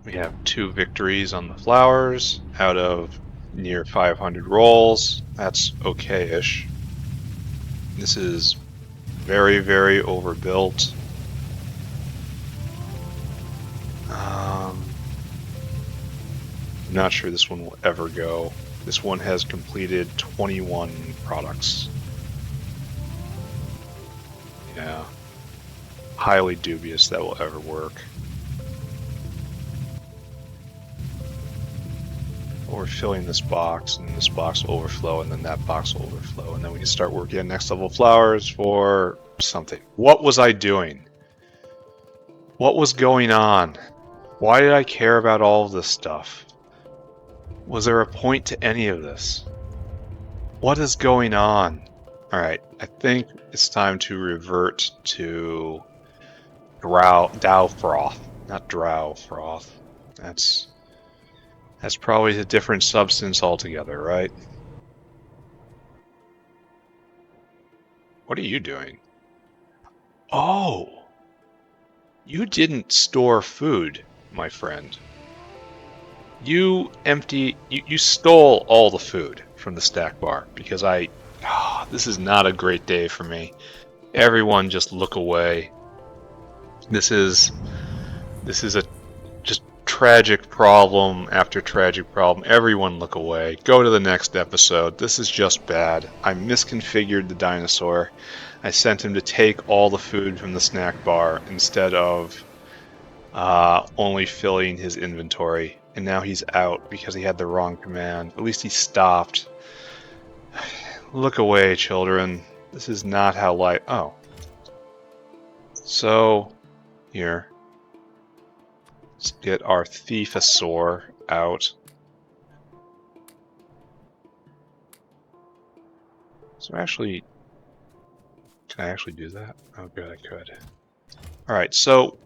We have 2 victories on the flowers out of near 500 rolls. That's okay-ish. This is very, very overbuilt. I'm not sure this one will ever go. This one has completed 21 products. Yeah. Highly dubious that will ever work. We're filling this box, and this box will overflow, and then that box will overflow, and then we can start working on next level flowers for something. What was I doing? What was going on? Why did I care about all of this stuff? Was there a point to any of this? What is going on? Alright, I think it's time to revert to Dowfroth, not Dowfroth. That's probably a different substance altogether, right? What are you doing? Oh! You didn't store food, my friend. You stole all the food from the snack bar because this is not a great day for me. Everyone just look away. This is a just tragic problem after tragic problem. Everyone look away. Go to the next episode. This is just bad. I misconfigured the dinosaur. I sent him to take all the food from the snack bar instead of only filling his inventory. And now he's out because he had the wrong command. At least he stopped. Look away, children. This is not how life... Oh. So, here. Let's get our Thiefosaur out. So actually... Can I actually do that? Oh, good, I could. Alright, so...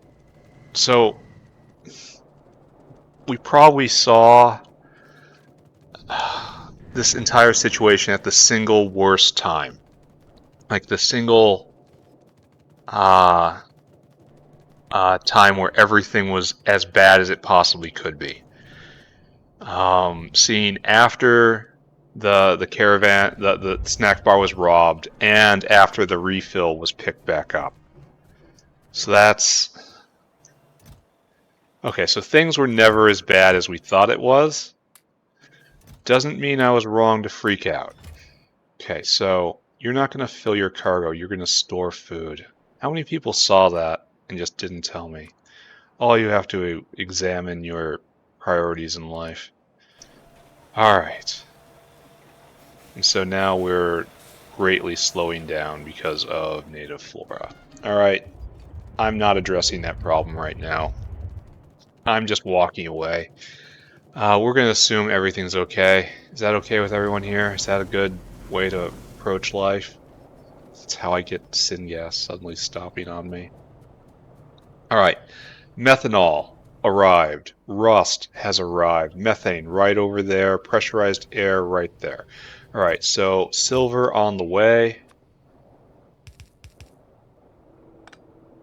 We probably saw this entire situation at the single worst time. Like the single time where everything was as bad as it possibly could be. Seeing after the caravan, the snack bar was robbed, and after the refill was picked back up. So that's... Okay, so things were never as bad as we thought it was. Doesn't mean I was wrong to freak out. Okay, so you're not going to fill your cargo, you're going to store food. How many people saw that and just didn't tell me? All you have to examine your priorities in life. Alright. And so now we're greatly slowing down because of native flora. Alright, I'm not addressing that problem right now. I'm just walking away. We're going to assume everything's okay. Is that okay with everyone here? Is that a good way to approach life? That's how I get syngas suddenly stopping on me. Alright, methanol arrived. Rust has arrived. Methane right over there. Pressurized air right there. Alright, so silver on the way.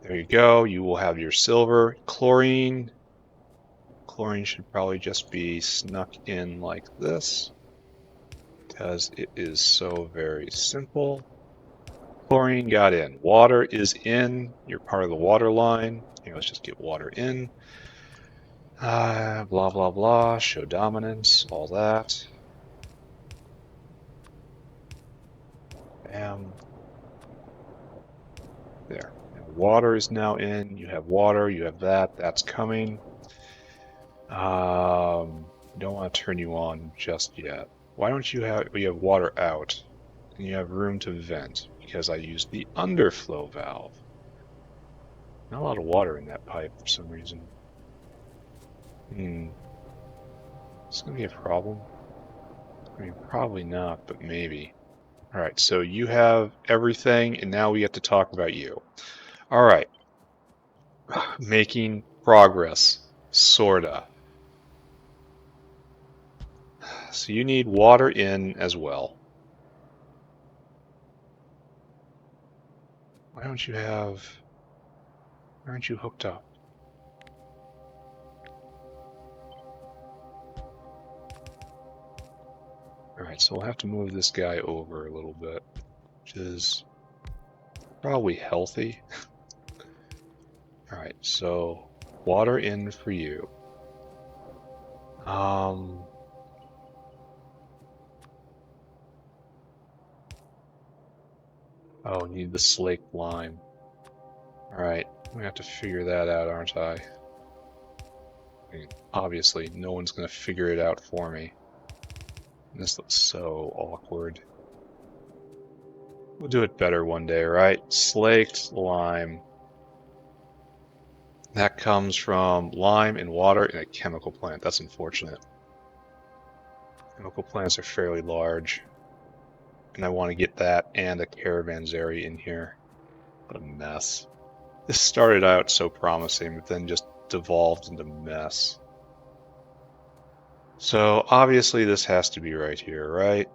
There you go. You will have your silver. Chlorine. Chlorine should probably just be snuck in like this, because it is so very simple. Chlorine got in. Water is in. You're part of the water line. Here, let's just get water in. Blah, blah, blah. Show dominance. All that. Bam. There. And water is now in. You have water. You have that. That's coming. Don't want to turn you on just yet. Why don't you have... We have water out. And you have room to vent. Because I used the underflow valve. Not a lot of water in that pipe for some reason. It's gonna be a problem. I mean, probably not, but maybe. Alright, so you have everything, and now we get to talk about you. Alright. Making progress. Sorta. So you need water in as well. Why don't you have... Why aren't you hooked up? Alright, so we'll have to move this guy over a little bit, which is probably healthy. Alright, so water in for you. Oh, need the slaked lime. Alright, we have to figure that out, aren't I? I mean, obviously, no one's gonna figure it out for me. This looks so awkward. We'll do it better one day, right? Slaked lime. That comes from lime and water in a chemical plant. That's unfortunate. Chemical plants are fairly large. And I want to get that and a caravanserai in here. What a mess. This started out so promising, but then just devolved into mess. So obviously this has to be right here, right?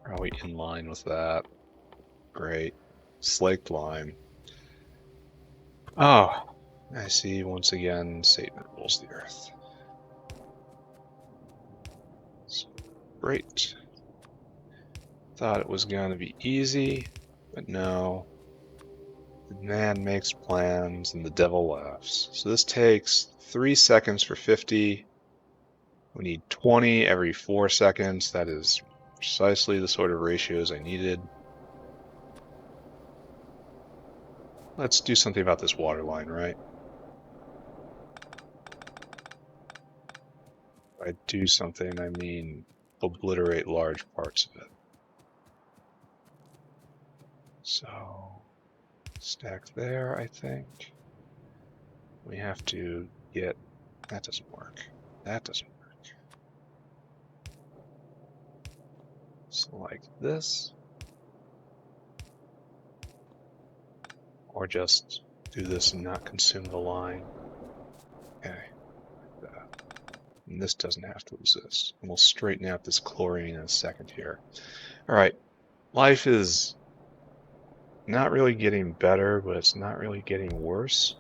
Are we in line with that? Great. Slaked lime. Oh, I see once again Satan rules the earth. Great. Thought it was going to be easy, but no. The man makes plans and the devil laughs. So this takes 3 seconds for 50. We need 20 every 4 seconds. That is precisely the sort of ratios I needed. Let's do something about this water line, right? By do something, I mean obliterate large parts of it. So, stack there, I think. We have to get... That doesn't work. That doesn't work. So like this. Or just do this and not consume the line. Okay, like that. And this doesn't have to exist. And we'll straighten out this chlorine in a second here. Alright, life is not really getting better, but it's not really getting worse.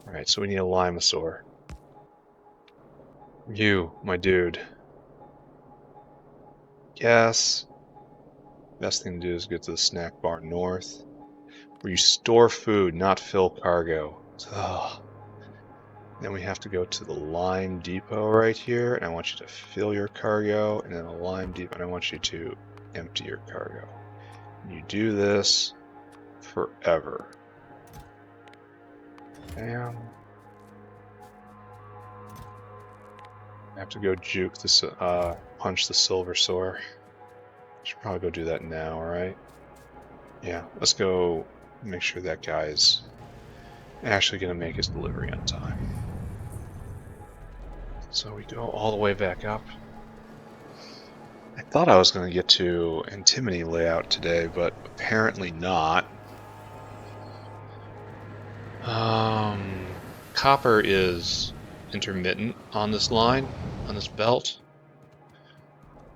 Alright, so we need a limasaur. You, my dude. Yes. Best thing to do is get to the snack bar north, where you store food, not fill cargo. Ugh. Then we have to go to the lime depot right here, and I want you to fill your cargo, and then a lime depot, and I want you to empty your cargo. And you do this forever. Bam. I have to go juke this, punch the silver sore. Should probably go do that now, right? Yeah, let's go make sure that guy's actually going to make his delivery on time. So we go all the way back up. I thought I was going to get to Antimony layout today, but apparently not. Copper is intermittent on this line, on this belt.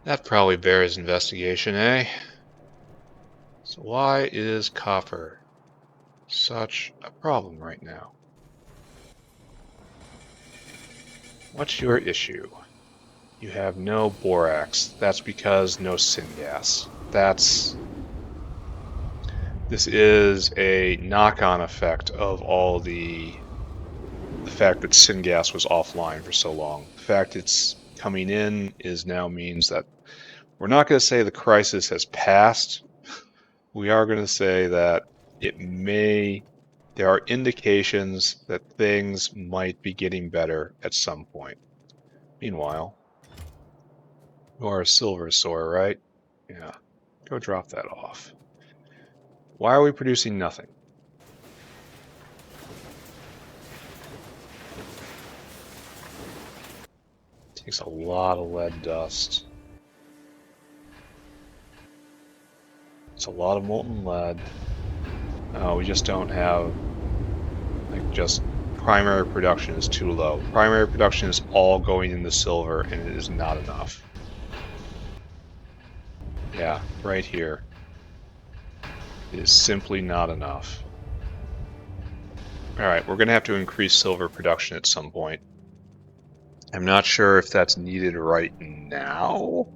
That probably bears investigation, eh? So why is copper such a problem right now? What's your issue? You have no borax. That's because no syngas. This is a knock-on effect of all the fact that syngas was offline for so long. The fact it's coming in now means that we're not going to say the crisis has passed. We are going to say that there are indications that things might be getting better at some point. Meanwhile, or a silver sore, right? Yeah, go drop that off. Why are we producing nothing? Takes a lot of lead dust. It's a lot of molten lead. We just don't have, just primary production is too low. Primary production is all going into silver, and it is not enough. Yeah, right here. It is simply not enough. Alright, we're going to have to increase silver production at some point. I'm not sure if that's needed right now,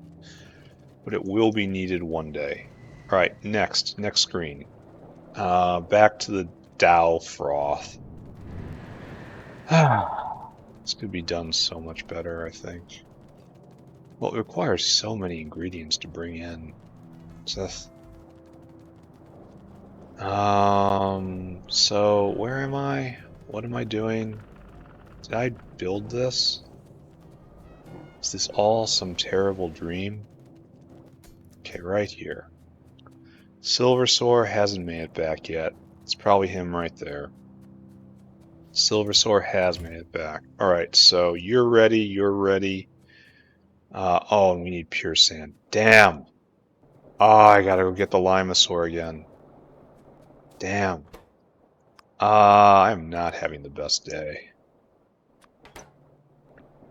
but it will be needed one day. Alright, next screen. Back to the Dowfroth. This could be done so much better, I think. Well, it requires so many ingredients to bring in. Seth. So where am I? What am I doing? Did I build this? Is this all some terrible dream? Okay, right here. Silversaur hasn't made it back yet. It's probably him right there. Silversaur has made it back. Alright, so you're ready, you're ready. Oh, and we need pure sand. Damn! I gotta go get the Limasaur again. Damn. I'm not having the best day.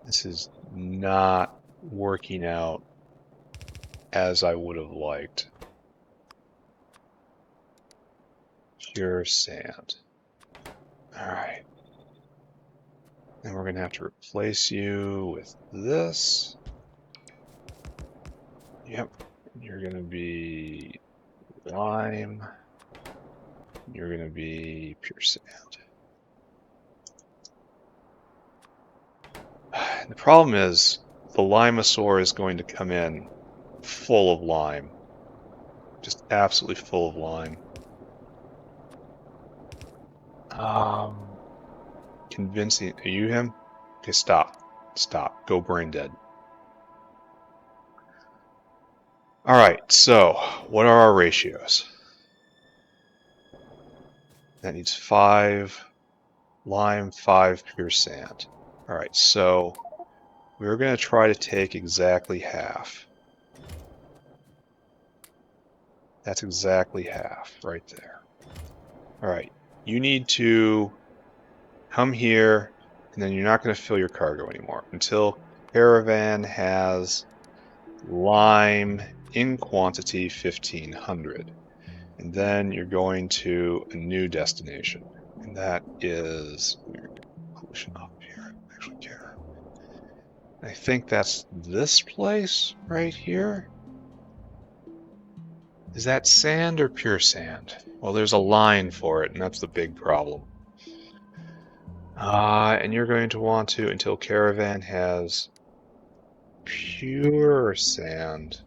This is not working out as I would have liked. Pure sand. Alright. And we're going to have to replace you with this. Yep. You're going to be lime. You're going to be pure sand. The problem is the Limasaur is going to come in full of lime. Just absolutely full of lime. Convincing. Are you him? Okay, stop. Stop. Go brain dead. Alright, so what are our ratios? That needs 5 lime, 5 pure sand. Alright, so we're going to try to take exactly half. That's exactly half right there. Alright, you need to come here, and then you're not going to fill your cargo anymore until Caravan has lime in quantity 1500. And then you're going to a new destination, and that is pollution up here. I actually care. I think that's this place right here. Is that sand or pure sand? Well, there's a line for it, and that's the big problem. And you're going to want to, until Caravan has pure sand.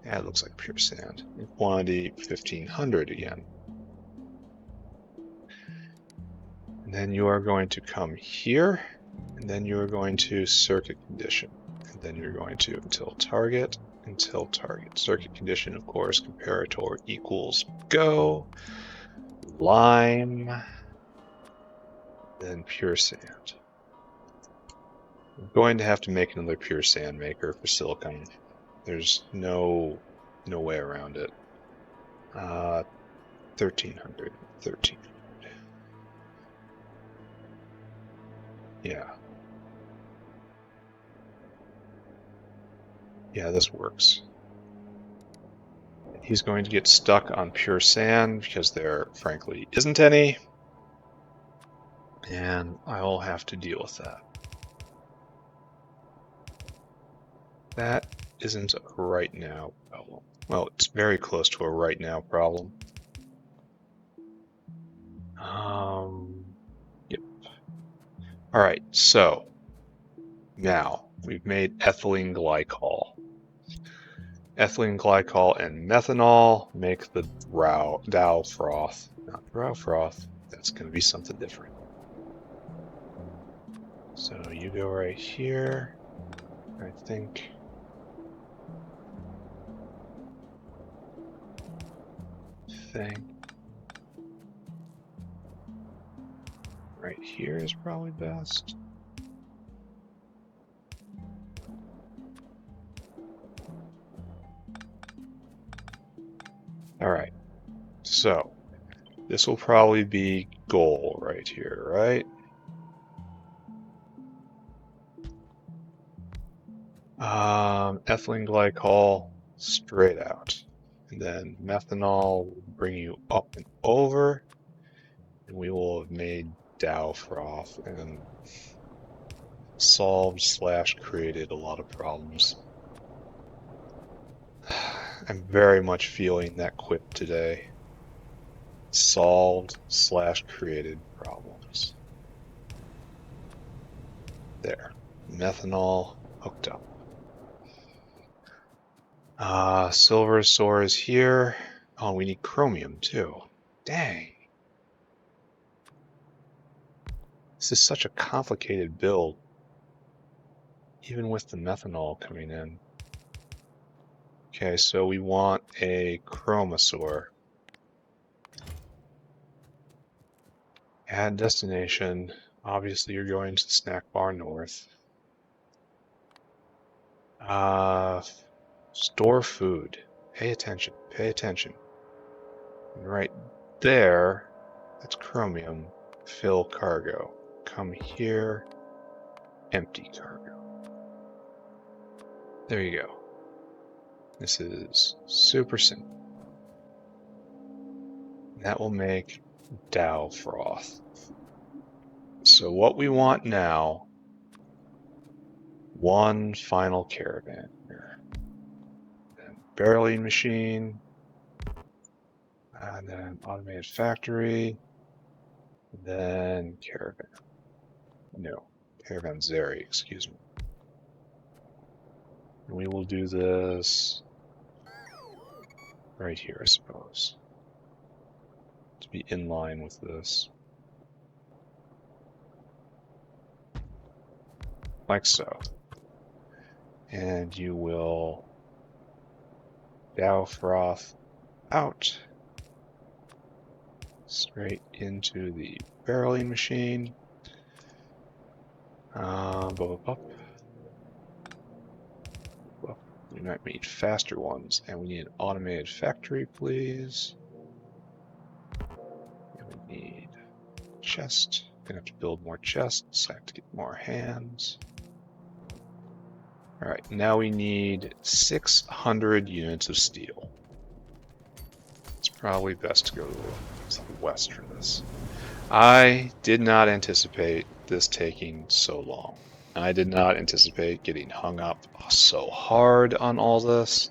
Yeah, it looks like pure sand. In quantity 1500 again. And then you are going to come here, and then you are going to circuit condition. And then you're going to until target. Circuit condition, of course, comparator equals go. Lime. Then pure sand. I'm going to have to make another pure sand maker for silicon. There's no way around it. 1300. Yeah. Yeah, this works. He's going to get stuck on pure sand because there, frankly, isn't any. And I will have to deal with that. That isn't a right now problem. Well, it's very close to a right now problem. Yep. Alright, so now we've made ethylene glycol. Ethylene glycol and methanol make the Dowfroth. Not Dowfroth. That's going to be something different. So you go right here, I think. Right here is probably best. Alright, so this will probably be goal right here, right? Ethylene glycol straight out. And then methanol will bring you up and over. And we will have made Dowfroth and solved/created a lot of problems. I'm very much feeling that quip today. solved / created problems. There. Methanol hooked up. Silver ore is here. Oh, we need chromium too. Dang. This is such a complicated build, even with the methanol coming in. Okay, so we want a chromosaur. Add destination. Obviously, you're going to the snack bar north. Store food. Pay attention. Pay attention. And right there, that's chromium. Fill cargo. Come here. Empty cargo. There you go. This is super simple. That will make Dowfroth. So what we want now, one final caravan here. Then barreling machine, and then automated factory, then caravan. No, caravanserai, excuse me. And we will do this right here, I suppose, to be in line with this. Like so. And you will Dowfroth out, straight into the barreling machine. We might need faster ones, and we need an automated factory, please. And we need a chest. Gonna have to build more chests. I have to get more hands. All right, now we need 600 units of steel. It's probably best to go to the west for this. I did not anticipate this taking so long. I did not anticipate getting hung up so hard on all this.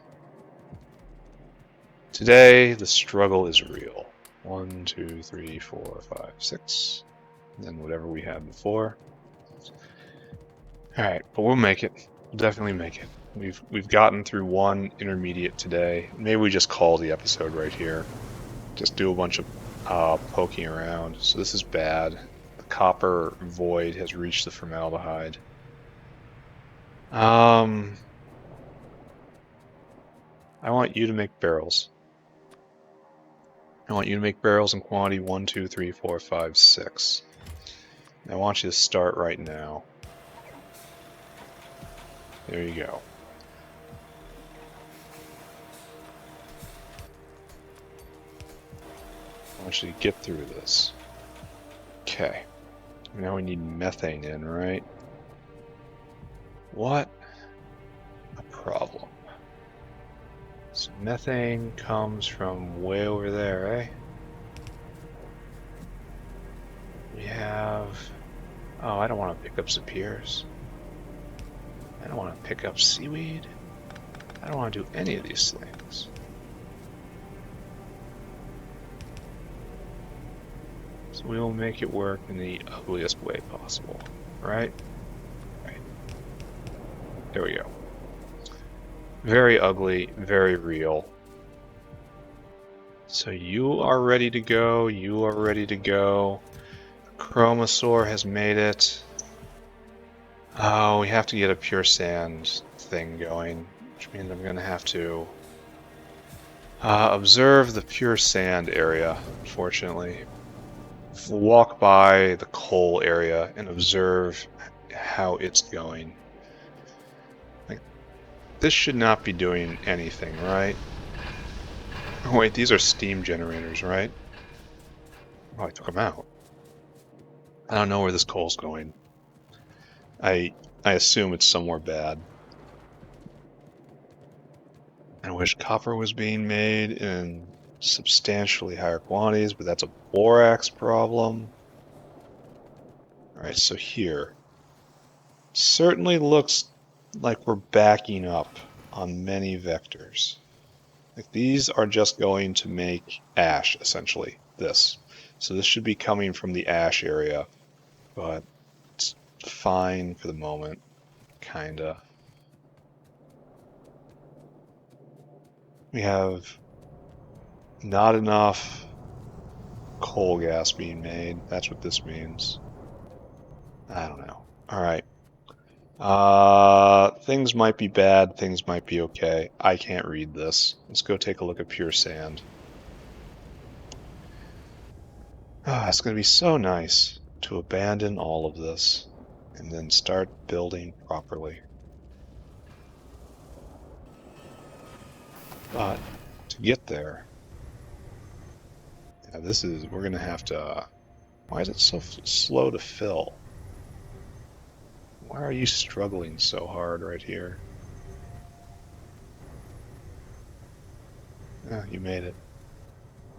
Today, the struggle is real. 1, 2, 3, 4, 5, 6, and then whatever we had before. All right, but we'll make it. We'll definitely make it. We've gotten through one intermediate today. Maybe we just call the episode right here. Just do a bunch of poking around. So this is bad. The copper void has reached the formaldehyde. I want you to make barrels. I want you to make barrels in quantity 1, 2, 3, 4, 5, 6. And I want you to start right now. There you go. I want you to get through this. Okay. Now we need methane in, right? What a problem. So methane comes from way over there, eh? We have... Oh, I don't want to pick up Zapiers. I don't want to pick up seaweed. I don't want to do any of these things. So we will make it work in the ugliest way possible, right? Right. There we go. Very ugly, very real. So you are ready to go, you are ready to go. Chromosaur has made it. Oh, we have to get a pure sand thing going, which means I'm going to have to observe the pure sand area, unfortunately. Walk by the coal area and observe how it's going. Like, this should not be doing anything, right? Oh, wait, these are steam generators, right? Oh, I took them out. I don't know where this coal's going. I assume it's somewhere bad. I wish copper was being made in substantially higher quantities, but that's a borax problem. Alright, so here. Certainly looks like we're backing up on many vectors. Like these are just going to make ash, essentially. this. So this should be coming from the ash area, but it's fine for the moment, kinda. We have not enough coal gas being made. That's what this means. I don't know. All right. Things might be bad, things might be okay. I can't read this. Let's go take a look at pure sand. It's going to be so nice to abandon all of this and then start building properly. But to get there, yeah, we're going to have to, why is it so slow to fill? Why are you struggling so hard right here? You made it.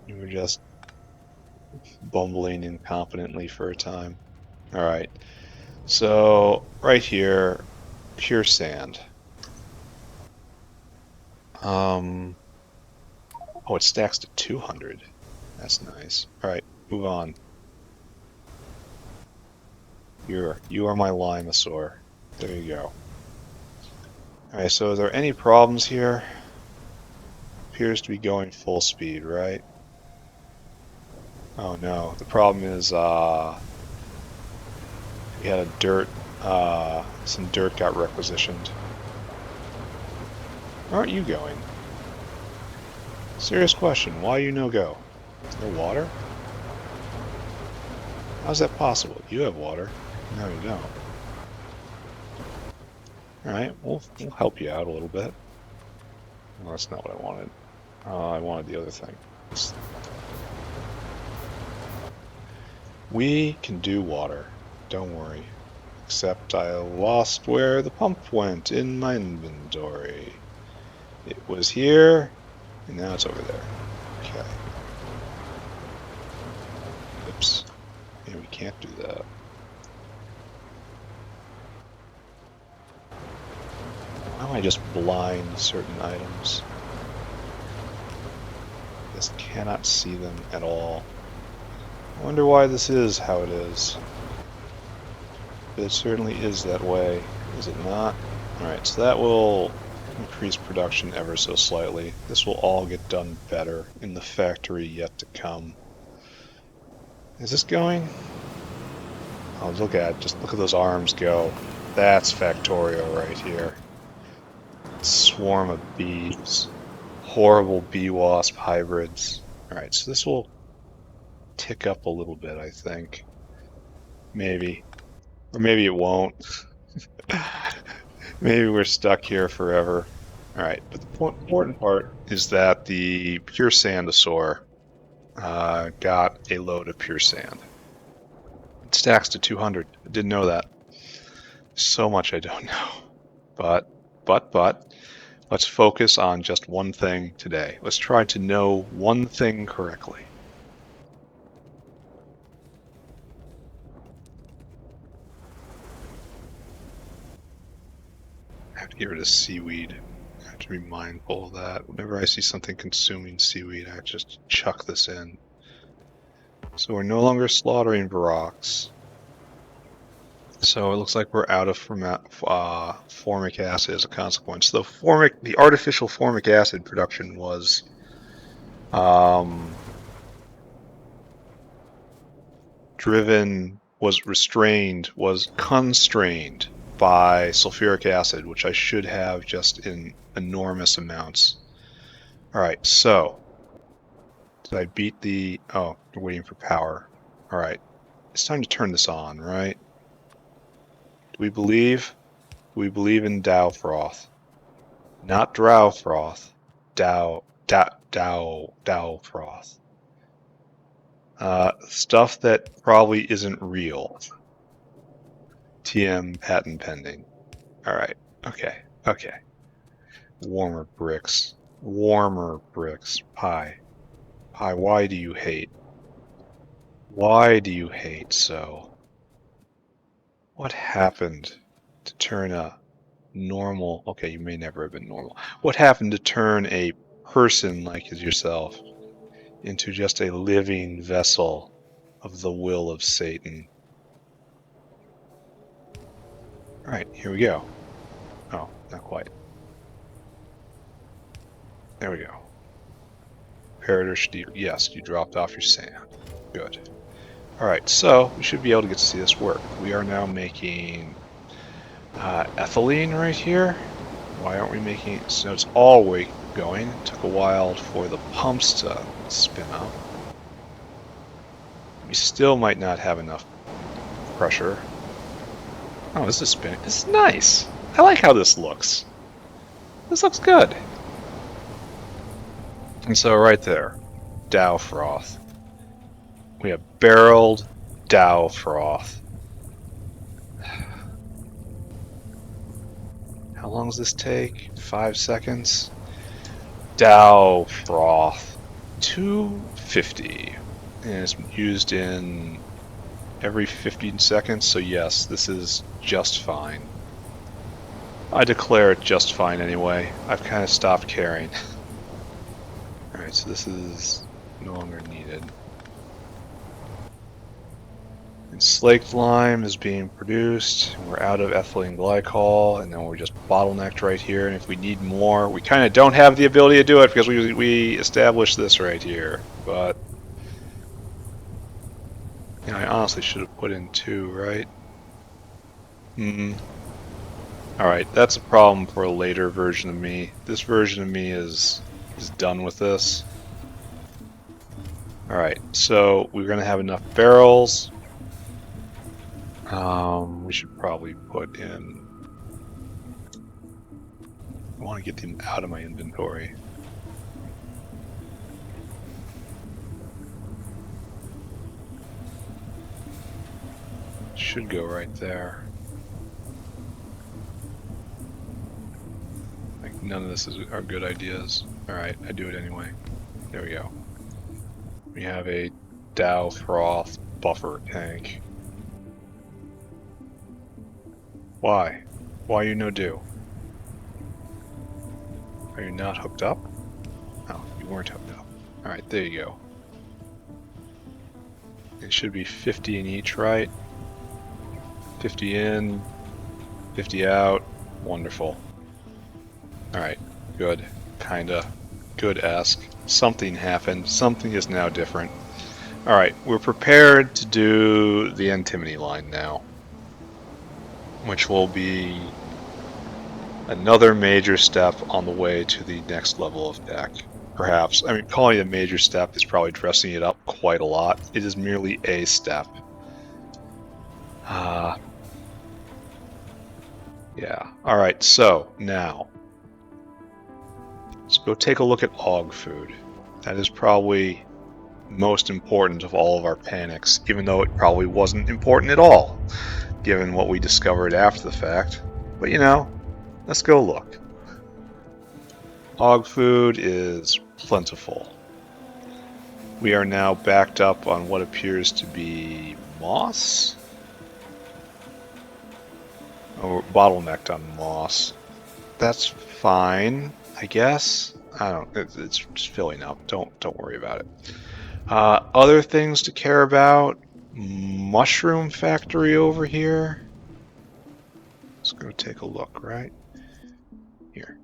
You were just bumbling incompetently for a time. Alright, so right here, pure sand. Oh, it stacks to 200. That's nice. Alright, move on. You are my Limasaur. There you go. Alright, so are there any problems here? Appears to be going full speed, right? Oh no, the problem is we had some dirt got requisitioned. Where aren't you going? Serious question, why you no go? Is there water? How's that possible? You have water. No, you don't. Alright, we'll help you out a little bit. Well, that's not what I wanted. I wanted the other thing. We can do water. Don't worry. Except I lost where the pump went in my inventory. It was here, and now it's over there. Okay. Oops. Yeah, we can't do that. Why am I just blind certain items? Just cannot see them at all. I wonder why this is how it is. But it certainly is that way, is it not? Alright, so that will increase production ever so slightly. This will all get done better in the factory yet to come. Is this going? Oh, look at it. Just look at those arms go. That's Factorio right here. Swarm of bees. Horrible bee-wasp hybrids. Alright, so this will tick up a little bit, I think. Maybe. Or maybe it won't. Maybe we're stuck here forever. Alright, but the important part is that the pure sandosaur got a load of pure sand. It stacks to 200. I didn't know that. So much I don't know. But, let's focus on just one thing today. Let's try to know one thing correctly. I have to get rid of seaweed. I have to be mindful of that. Whenever I see something consuming seaweed, I just chuck this in. So we're no longer slaughtering Varrocs. So it looks like we're out of formic acid as a consequence. The artificial formic acid production was constrained by sulfuric acid, which I should have just in enormous amounts. Alright, so did I beat the... Oh, we're waiting for power. Alright, it's time to turn this on, right? Do we believe? Do we believe in Dowfroth? Not Dowfroth. Dowfroth. Stuff that probably isn't real. TM patent pending. Alright, okay. Warmer bricks. Pie, why do you hate? Why do you hate so? What happened to turn a normal... Okay, you may never have been normal. What happened to turn a person like yourself into just a living vessel of the will of Satan. Alright, here we go. Oh, not quite. There we go. Parator, yes, you dropped off your sand. Good. Alright, so we should be able to get to see this work. We are now making ethylene right here. Why aren't we making it? So it's all way going. It took a while for the pumps to spin up. We still might not have enough pressure. Oh, this is spinning. This is nice. I like how this looks. This looks good. And so right there, Dowfroth. We have barreled Dowfroth. How long does this take? 5 seconds? Dowfroth. 250. And it's used in every 15 seconds, so yes, this is just fine. I declare it just fine anyway. I've kind of stopped caring. Alright, so this is no longer needed. And slaked lime is being produced. We're out of ethylene glycol, and then we're just bottlenecked right here. And if we need more, we kind of don't have the ability to do it because we established this right here. But you know, I honestly should have put in 2, right? Alright, that's a problem for a later version of me. This version of me is done with this. Alright, so we're going to have enough barrels. We should probably put in... I want to get them out of my inventory. Should go right there. Like, none of this are good ideas. Alright, I do it anyway. There we go. We have a Dowfroth buffer tank. Why? Why you no do? Are you not hooked up? Oh, you weren't hooked up. Alright, there you go. It should be 50 in each, right? 50 in, 50 out. Wonderful. Alright, good. Kinda. Good-esque. Something happened. Something is now different. Alright, we're prepared to do the antimony line now, which will be another major step on the way to the next level of deck. Perhaps. I mean, calling it a major step is probably dressing it up quite a lot. It is merely a step. Yeah. Alright, so now let's go take a look at Og food. That is probably most important of all of our panics, even though it probably wasn't important at all, given what we discovered after the fact. But you know, let's go look. Og food is plentiful. We are now backed up on what appears to be moss? Or bottlenecked on moss. That's fine, I guess. I don't. It's just filling up. Don't worry about it. Other things to care about. Mushroom factory over here. Let's go take a look. Right here.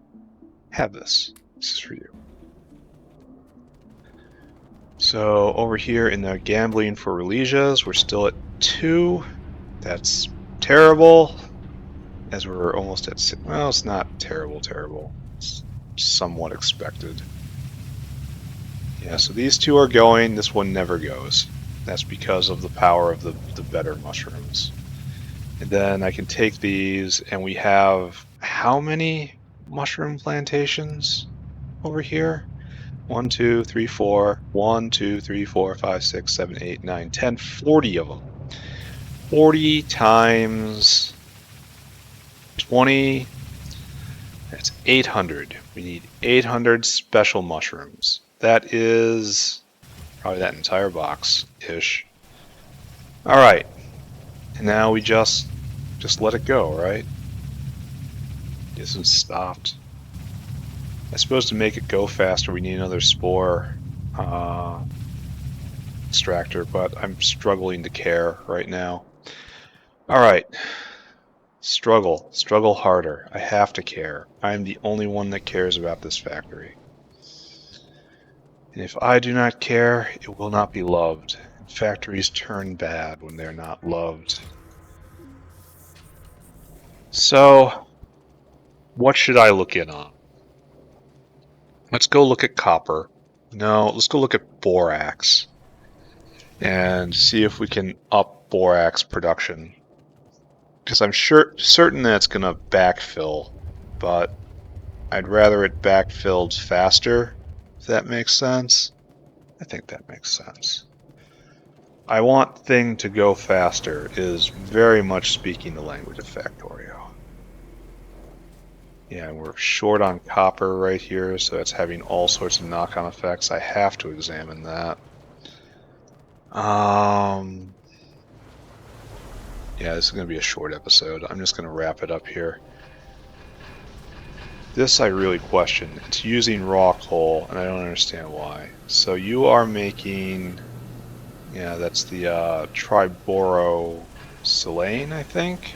Have this. This is for you. So over here in the gambling for Relisias, we're still at 2. That's terrible. As we're almost at 6. Well, it's not terrible. It's somewhat expected. Yeah, so these 2 are going. This one never goes. That's because of the power of the better mushrooms. And then I can take these, and we have how many mushroom plantations over here? 1, 2, 3, 4. 1, 2, 3, 4, 5, 6, 7, 8, 9, 10. 40 of them. 40 times 20, that's 800. We need 800 special mushrooms. That is probably that entire box-ish. Alright, and now we just let it go, right? This is stopped. I suppose to make it go faster we need another spore. extractor, but I'm struggling to care right now. Alright. Struggle harder. I have to care. I'm the only one that cares about this factory. And if I do not care, it will not be loved. And factories turn bad when they're not loved. So, what should I look in on? Let's go look at copper. No, let's go look at borax. And see if we can up borax production. Because I'm certain that it's going to backfill, but I'd rather it backfilled faster, if that makes sense. I think that makes sense. I want thing to go faster is very much speaking the language of Factorio. Yeah, we're short on copper right here, so it's having all sorts of knock-on effects. I have to examine that. Yeah, this is going to be a short episode. I'm just going to wrap it up here. This I really question. It's using raw coal, and I don't understand why. So you are making... Yeah, that's the triborosilane, I think.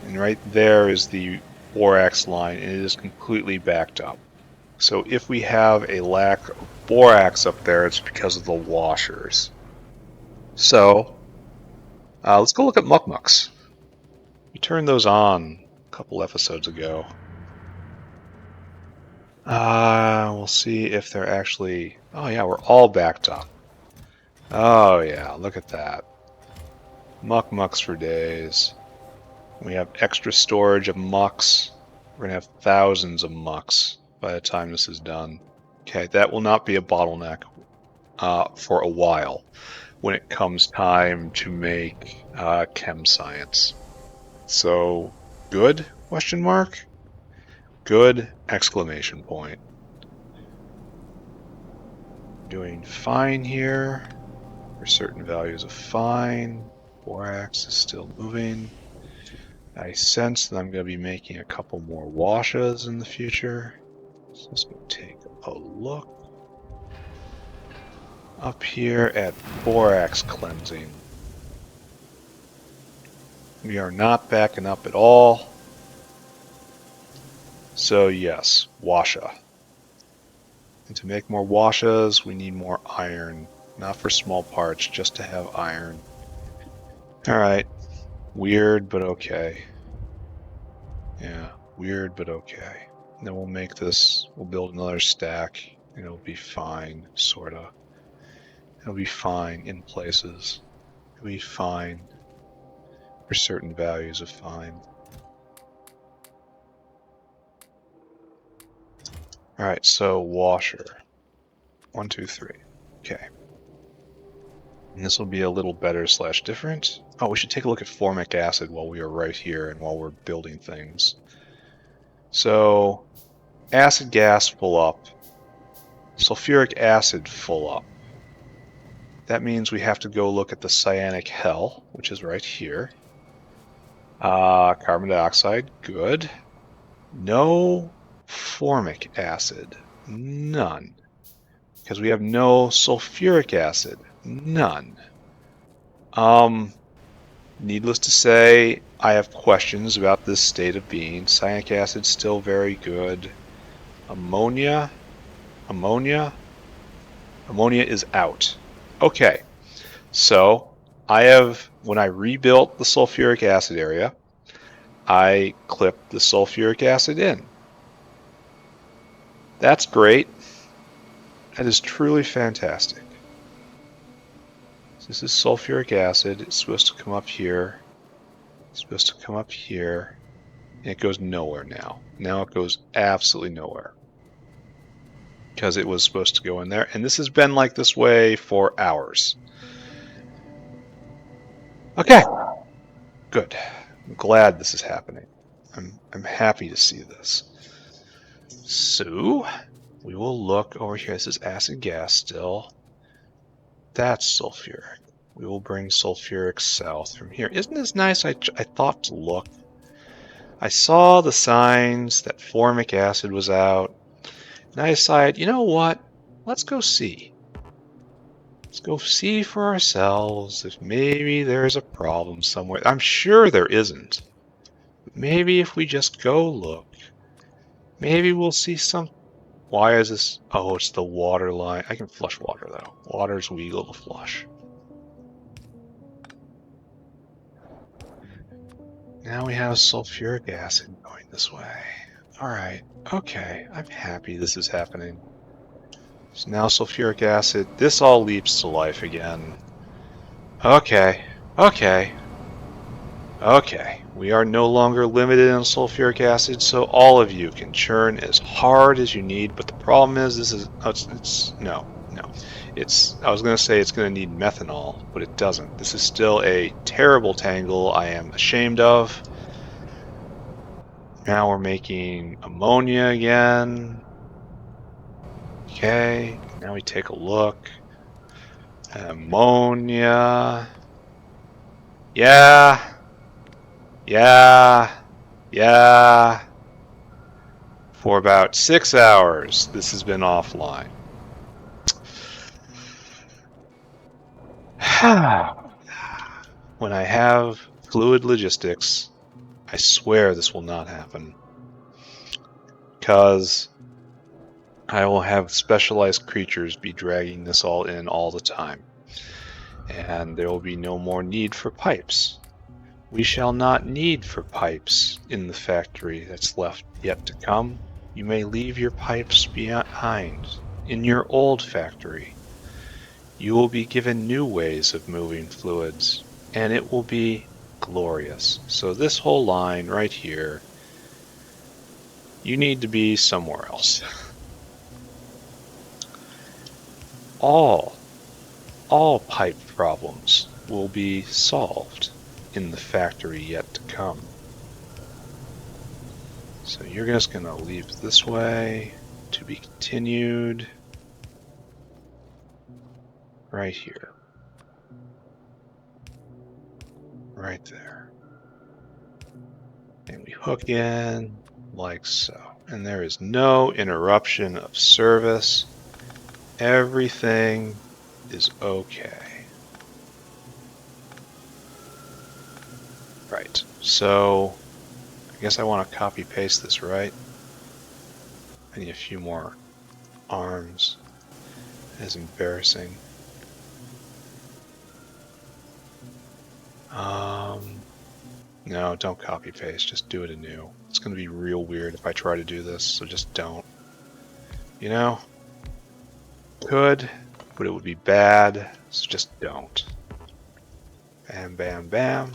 And right there is the borax line, and it is completely backed up. So if we have a lack of borax up there, it's because of the washers. So, let's go look at muckmucks. We turned those on a couple episodes ago. We'll see if they're actually... Oh yeah, we're all backed up. Oh yeah, look at that. Muckmucks for days. We have extra storage of mucks. We're going to have thousands of mucks by the time this is done. Okay, that will not be a bottleneck for a while when it comes time to make chem science. So, good? Question mark? Good! Exclamation point. Doing fine here for certain values of fine. Borax is still moving. I sense that I'm going to be making a couple more washes in the future. So let's go take a look up here at borax cleansing. We are not backing up at all. So yes, washa. And to make more washas, we need more iron. Not for small parts, just to have iron. Alright. Weird, but okay. Yeah, weird, but okay. And then we'll make this, we'll build another stack, and it'll be fine, sorta. It'll be fine in places. It'll be fine for certain values of fine. Alright, so washer. 1, 2, 3. Okay. And this will be a little better / different. Oh, we should take a look at formic acid while we are right here and while we're building things. So, acid gas full up. Sulfuric acid full up. That means we have to go look at the cyanic hell, which is right here. Carbon dioxide, good. No formic acid, none. Because we have no sulfuric acid, none. Needless to say, I have questions about this state of being. Cyanic acid still very good. Ammonia is out. Okay, so when I rebuilt the sulfuric acid area, I clipped the sulfuric acid in. That's great. That is truly fantastic. So this is sulfuric acid. It's supposed to come up here. It's supposed to come up here. And it goes nowhere now. Now it goes absolutely nowhere. Because it was supposed to go in there. And this has been like this way for hours. Okay. Good. I'm glad this is happening. I'm happy to see this. So, we will look over here. This is acid gas still. That's sulfuric. We will bring sulfuric south from here. Isn't this nice? I thought to look. I saw the signs that formic acid was out. And I decided, you know what? Let's go see. Let's go see for ourselves if maybe there's a problem somewhere. I'm sure there isn't. But maybe if we just go look, maybe we'll see some. Why is this? Oh, it's the water line. I can flush water though. Water's legal to flush. Now we have sulfuric acid going this way. Alright, okay, I'm happy this is happening. So now sulfuric acid, this all leaps to life again. Okay, okay, okay. We are no longer limited on sulfuric acid, so all of you can churn as hard as you need, but the problem is this is, no. I was going to say it's going to need methanol, but it doesn't. This is still a terrible tangle I am ashamed of. Now we're making ammonia again. Okay, now we take a look. Ammonia. Yeah. For about 6 hours, this has been offline. When I have fluid logistics, I swear this will not happen. Because I will have specialized creatures be dragging this all in all the time. And there will be no more need for pipes. We shall not need for pipes in the factory that's left yet to come. You may leave your pipes behind in your old factory. You will be given new ways of moving fluids, and it will be glorious. So this whole line right here, you need to be somewhere else. All pipe problems will be solved in the factory yet to come. So you're just going to leave this way, to be continued, right here. Right there. And we hook in like so. And there is no interruption of service. Everything is okay. Right, so I guess I want to copy paste this, right? I need a few more arms. That is embarrassing. No, don't copy paste, just do it anew. It's going to be real weird if I try to do this, so just don't. You know? Could, but it would be bad, so just don't. Bam, bam, bam.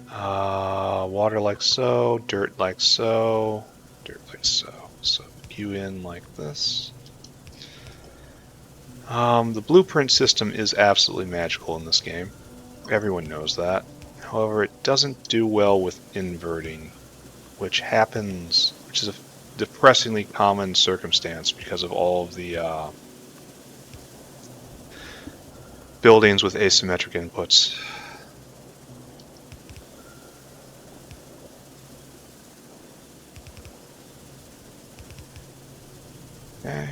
Water like so, dirt like so, dirt like so. So you in like this. The blueprint system is absolutely magical in this game. Everyone knows that. However, it doesn't do well with inverting, which is a depressingly common circumstance because of all of the buildings with asymmetric inputs. Okay.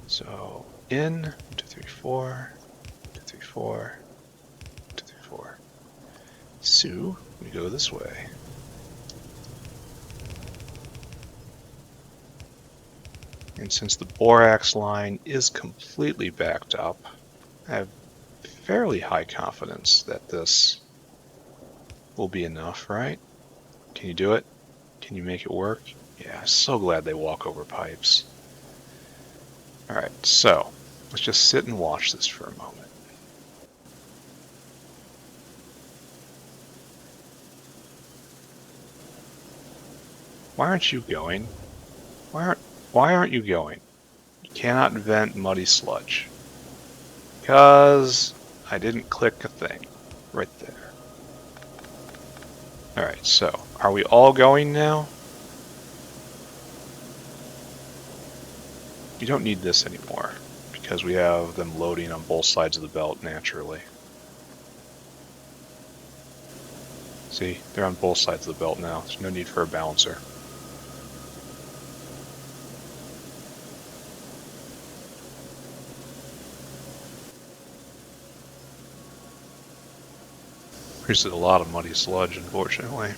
So in 1, 2, 3, 4, 2, 3, 4, 2, 3, 4. So we go this way. And since the borax line is completely backed up, I have fairly high confidence that this will be enough, right? Can you do it? Can you make it work? Yeah, so glad they walk over pipes. Alright, so let's just sit and watch this for a moment. Why aren't you going? Why aren't you going? You cannot vent muddy sludge. Because I didn't click a thing. Right there. Alright, so are we all going now? You don't need this anymore, because we have them loading on both sides of the belt naturally. See, they're on both sides of the belt now. There's no need for a balancer. There's a lot of muddy sludge, unfortunately.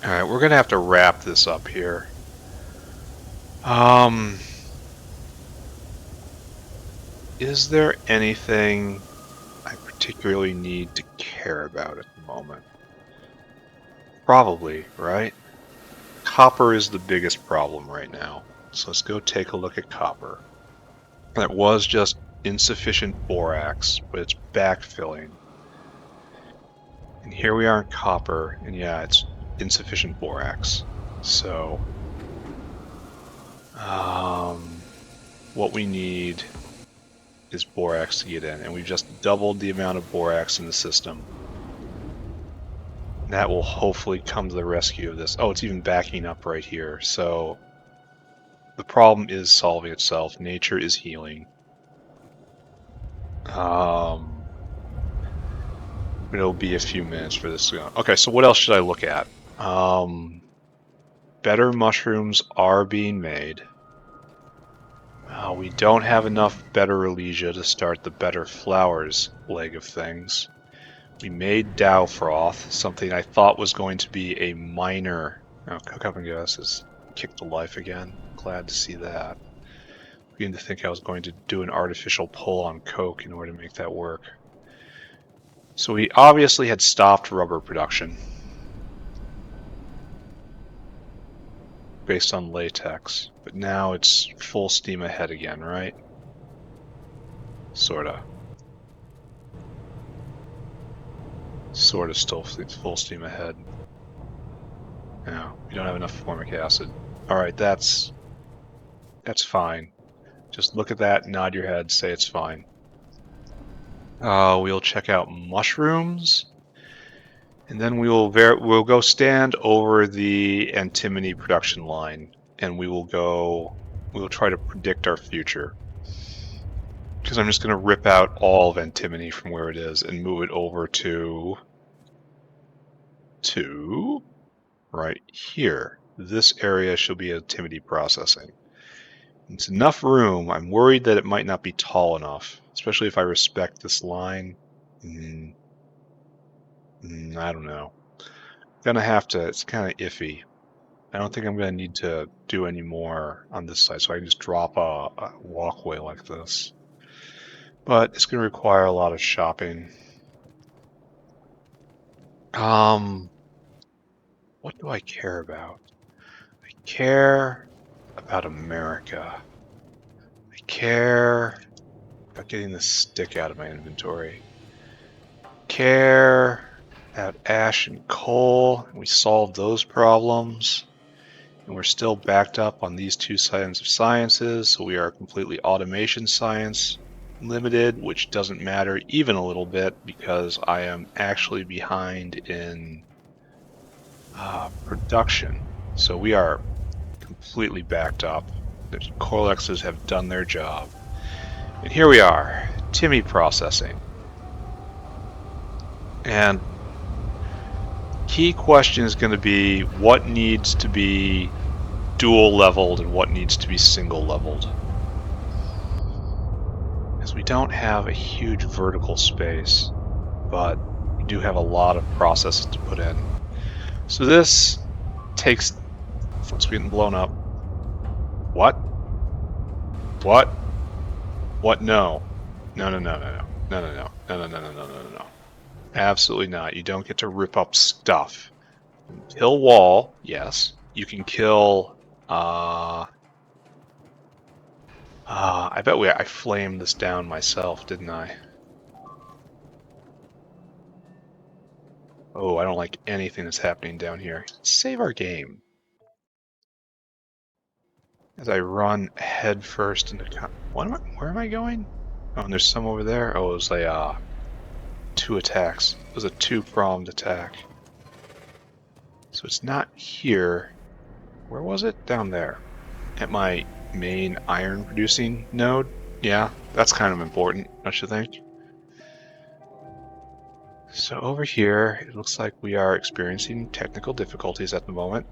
Alright, we're gonna have to wrap this up here. Is there anything I particularly need to care about at the moment? Probably, right? Copper is the biggest problem right now. So let's go take a look at copper. That was just insufficient borax, but it's backfilling. And here we are in copper, and yeah, it's insufficient borax. So, what we need is borax to get in, and we've just doubled the amount of borax in the system. That will hopefully come to the rescue of this. Oh, it's even backing up right here. So the problem is solving itself. Nature is healing. It'll be a few minutes for this to go. Okay, so what else should I look at? Better mushrooms are being made. We don't have enough better Elysia to start the better flowers leg of things. We made Dowfroth, something I thought was going to be a minor... Oh, Cook Up and Gas has kicked to life again. Glad to see that. Beginning to think I was going to do an artificial pull on Coke in order to make that work. So we obviously had stopped rubber production based on latex, but now it's full steam ahead again, right? Sorta. Sorta still full steam ahead. No, we don't have enough formic acid. Alright, that's fine. Just look at that, nod your head, say it's fine. We'll check out mushrooms, and then we'll go stand over the antimony production line, and we'll try to predict our future. Because I'm just going to rip out all of antimony from where it is and move it over to right here. This area should be antimony processing. It's enough room. I'm worried that it might not be tall enough, especially if I respect this line. I don't know. Gonna have to. It's kind of iffy. I don't think I'm gonna need to do any more on this side, so I can just drop a walkway like this. But it's gonna require a lot of shopping. What do I care about? I care about America. I care about getting this stick out of my inventory. Care about ash and coal. We solved those problems. And we're still backed up on these two kinds of sciences, so we are completely automation science limited, which doesn't matter even a little bit because I am actually behind in production. So we are completely backed up. The Corlexes have done their job. And here we are, Timmy processing. And key question is going to be what needs to be dual leveled and what needs to be single leveled. Because we don't have a huge vertical space, but we do have a lot of processes to put in. So this takes... What's getting blown up? What? What? What? No. No, no, no, no, no. No, no, no. No, no, no, no, no, no, no. Absolutely not. You don't get to rip up stuff. Kill wall, yes. You can kill... I bet I flamed this down myself, didn't I? Oh, I don't like anything that's happening down here. Save our game. As I run head first into... Where am I going? Oh, and there's some over there. Oh, it was like, 2 attacks. It was a 2-pronged attack. So it's not here. Where was it? Down there. At my main iron producing node. Yeah, that's kind of important, don't you think? So over here, it looks like we are experiencing technical difficulties at the moment.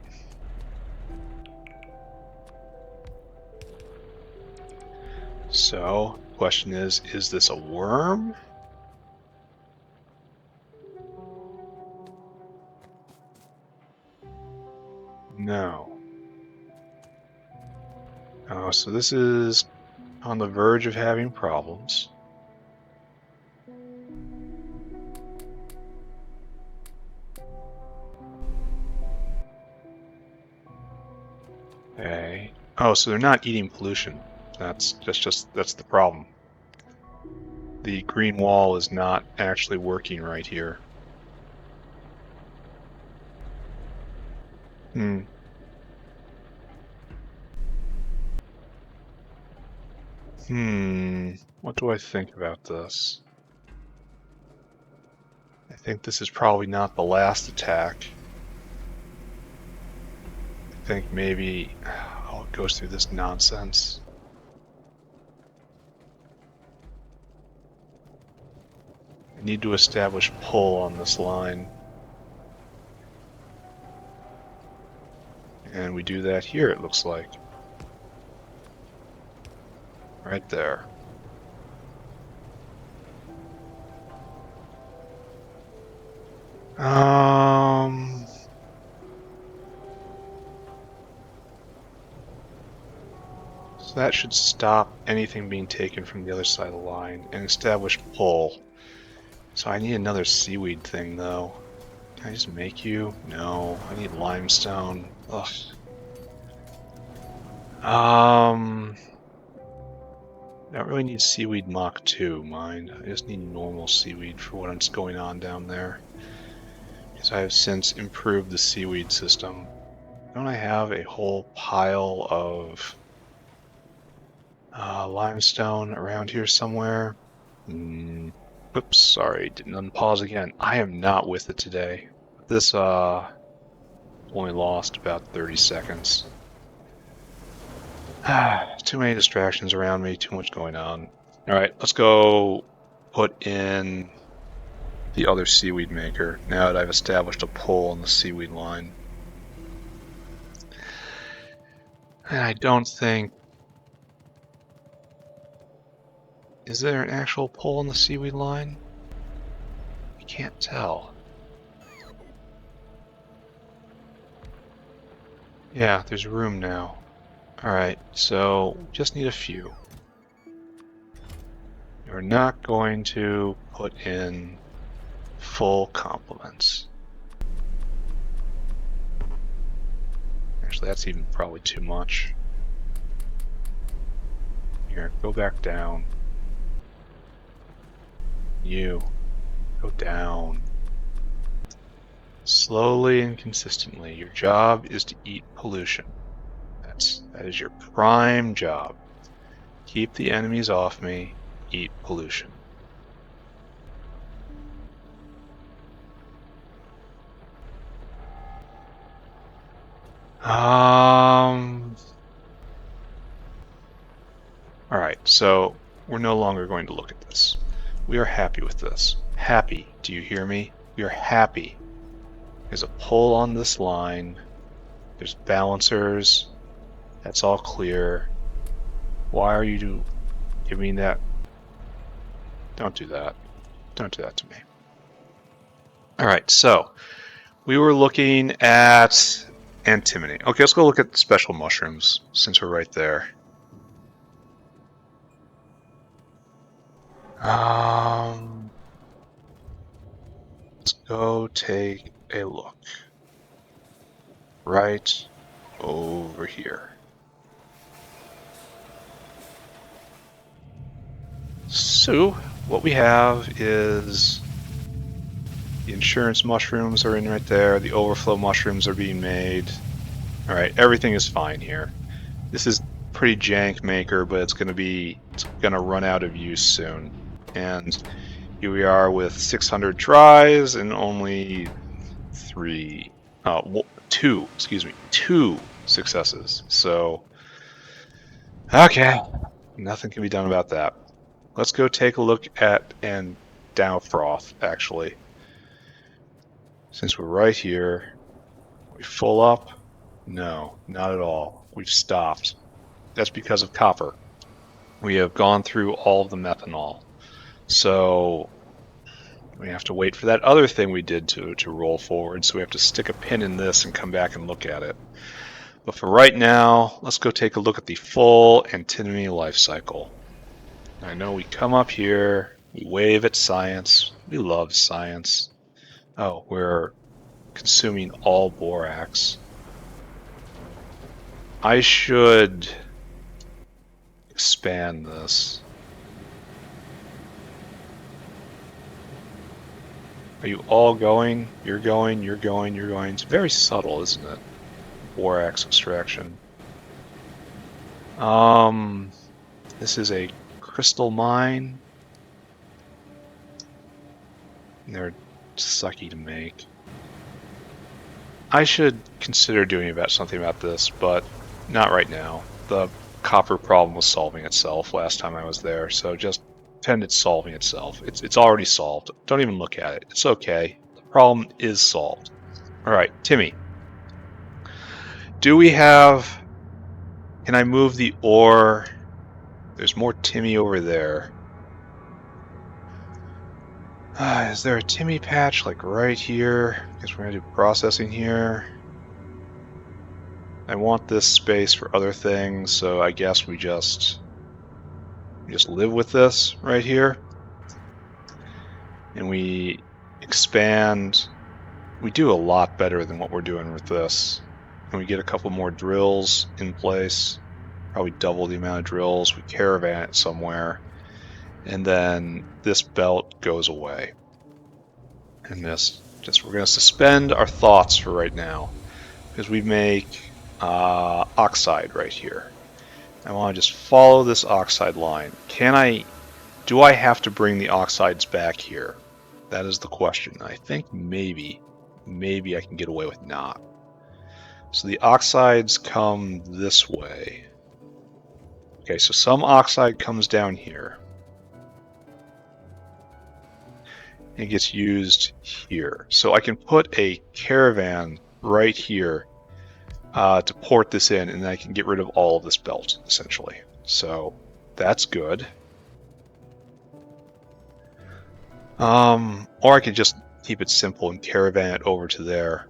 So, the question is this a worm? No. Oh, so this is on the verge of having problems. Okay. Oh, so they're not eating pollution. That's the problem. The green wall is not actually working right here. What do I think about this? I think this is probably not the last attack. I think maybe it goes through this nonsense. I need to establish pull on this line. And we do that here, it looks like. Right there. So that should stop anything being taken from the other side of the line and establish pull. So I need another seaweed thing, though. Can I just make you? No, I need limestone. Ugh. Don't really need seaweed Mach 2, mind. I just need normal seaweed for what's going on down there. Because I have since improved the seaweed system. Don't I have a whole pile of limestone around here somewhere? Oops, sorry, didn't unpause again. I am not with it today. This only lost about 30 seconds. Too many distractions around me, too much going on. Alright, let's go put in the other seaweed maker now that I've established a pull on the seaweed line. And I don't think... Is there an actual pull on the seaweed line? I can't tell. Yeah, there's room now. Alright, so just need a few. We're not going to put in full complements. Actually, that's even probably too much. Here, go back down. You, go down. Slowly and consistently. Your job is to eat pollution. That is your prime job. Keep the enemies off me, eat pollution. Alright, so we're no longer going to look at this. We are happy with this. Happy, do you hear me? We are happy. There's a pull on this line. There's balancers. That's all clear. Why are you giving that? Don't do that. Don't do that to me. Alright, so we were looking at antimony. Okay, let's go look at special mushrooms since we're right there. Let's go take a look. Right over here. So, what we have is the insurance mushrooms are in right there, the overflow mushrooms are being made. Alright, everything is fine here. This is pretty jank maker, but it's gonna run out of use soon. And here we are with 600 tries and only two successes. So, okay, nothing can be done about that. Let's go take a look at Dowfroth, actually. Since we're right here, are we full up? No, not at all. We've stopped. That's because of copper. We have gone through all of the methanol. So We have to wait for that other thing we did to roll forward, so we have to stick a pin in this and come back and look at it. But for right now, let's go take a look at the full Antimony life cycle. I know we come up here, we wave at science, we love science. Oh, we're consuming all borax. I should expand this. Are you all going? You're going, you're going, you're going. It's very subtle, isn't it? Borax extraction. This is a crystal mine. They're sucky to make. I should consider doing something about this, but not right now. The copper problem was solving itself last time I was there, so just pretend it's solving itself. It's already solved. Don't even look at it. It's okay. The problem is solved. Alright, Timmy. Do we have... Can I move the ore? There's more Timmy over there. Is there a Timmy patch like right here? I guess we're going to do processing here. I want this space for other things, so I guess we just live with this right here. And we expand. We do a lot better than what we're doing with this. And we get a couple more drills in place. Probably double the amount of drills. We caravan it somewhere. And then this belt goes away. And we're going to suspend our thoughts for right now. Because we make oxide right here. I want to just follow this oxide line. Do I have to bring the oxides back here? That is the question. I think maybe I can get away with not. So the oxides come this way. Okay, so some oxide comes down here. It gets used here. So I can put a caravan right here to port this in, and then I can get rid of all of this belt, essentially. So that's good. Or I could just keep it simple and caravan it over to there.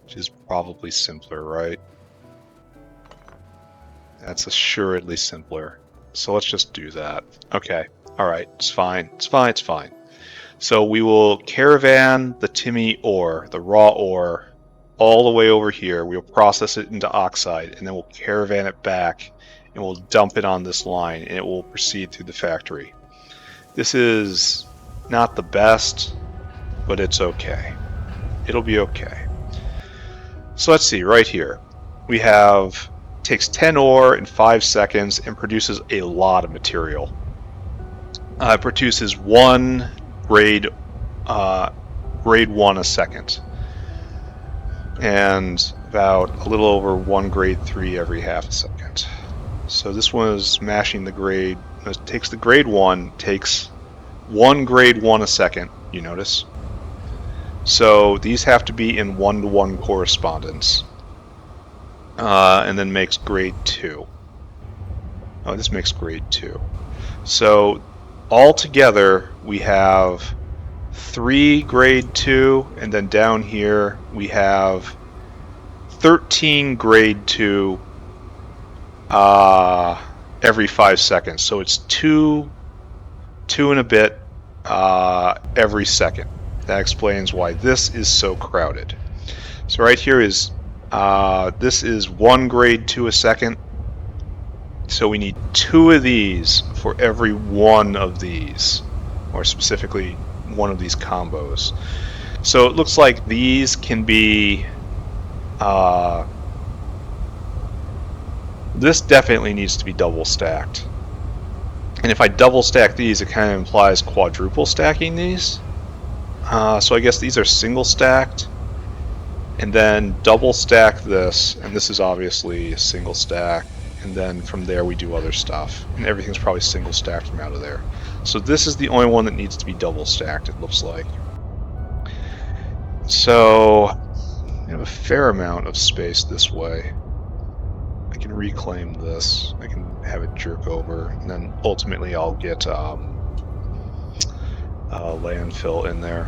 Which is probably simpler, right? That's assuredly simpler. So let's just do that. Okay. Alright, it's fine. It's fine, it's fine. So we will caravan the Timmy ore, the raw ore, all the way over here. We'll process it into oxide, and then we'll caravan it back, and we'll dump it on this line, and it will proceed through the factory. This is not the best, but it's okay. It'll be okay. So let's see, right here. We have, takes 10 ore in 5 seconds and produces a lot of material. It produces 1 grade 1 a second. And about a little over 1 grade 3 every half a second. So this one is mashing the grade. It takes the grade 1, takes 1 grade 1 a second, you notice. So these have to be in 1-to-1 correspondence. And then makes grade 2. Oh, this makes grade 2. So all together we have 3 grade 2, and then down here we have 13 grade 2 every 5 seconds. So it's 2 and a bit every second. That explains why this is so crowded. So right here is this is 1 grade 2 a second. So we need 2 of these for every 1 of these, or specifically 1 of these combos. So it looks like these can be this definitely needs to be double stacked. And if I double stack these, it kind of implies quadruple stacking these. So I guess these are single stacked, and then double stack this, and this is obviously a single stack, and then from there we do other stuff, and everything's probably single stacked from out of there. So this is the only one that needs to be double stacked, it looks like. So we have a fair amount of space this way. I can reclaim this, I can have it jerk over, and then ultimately I'll get landfill in there.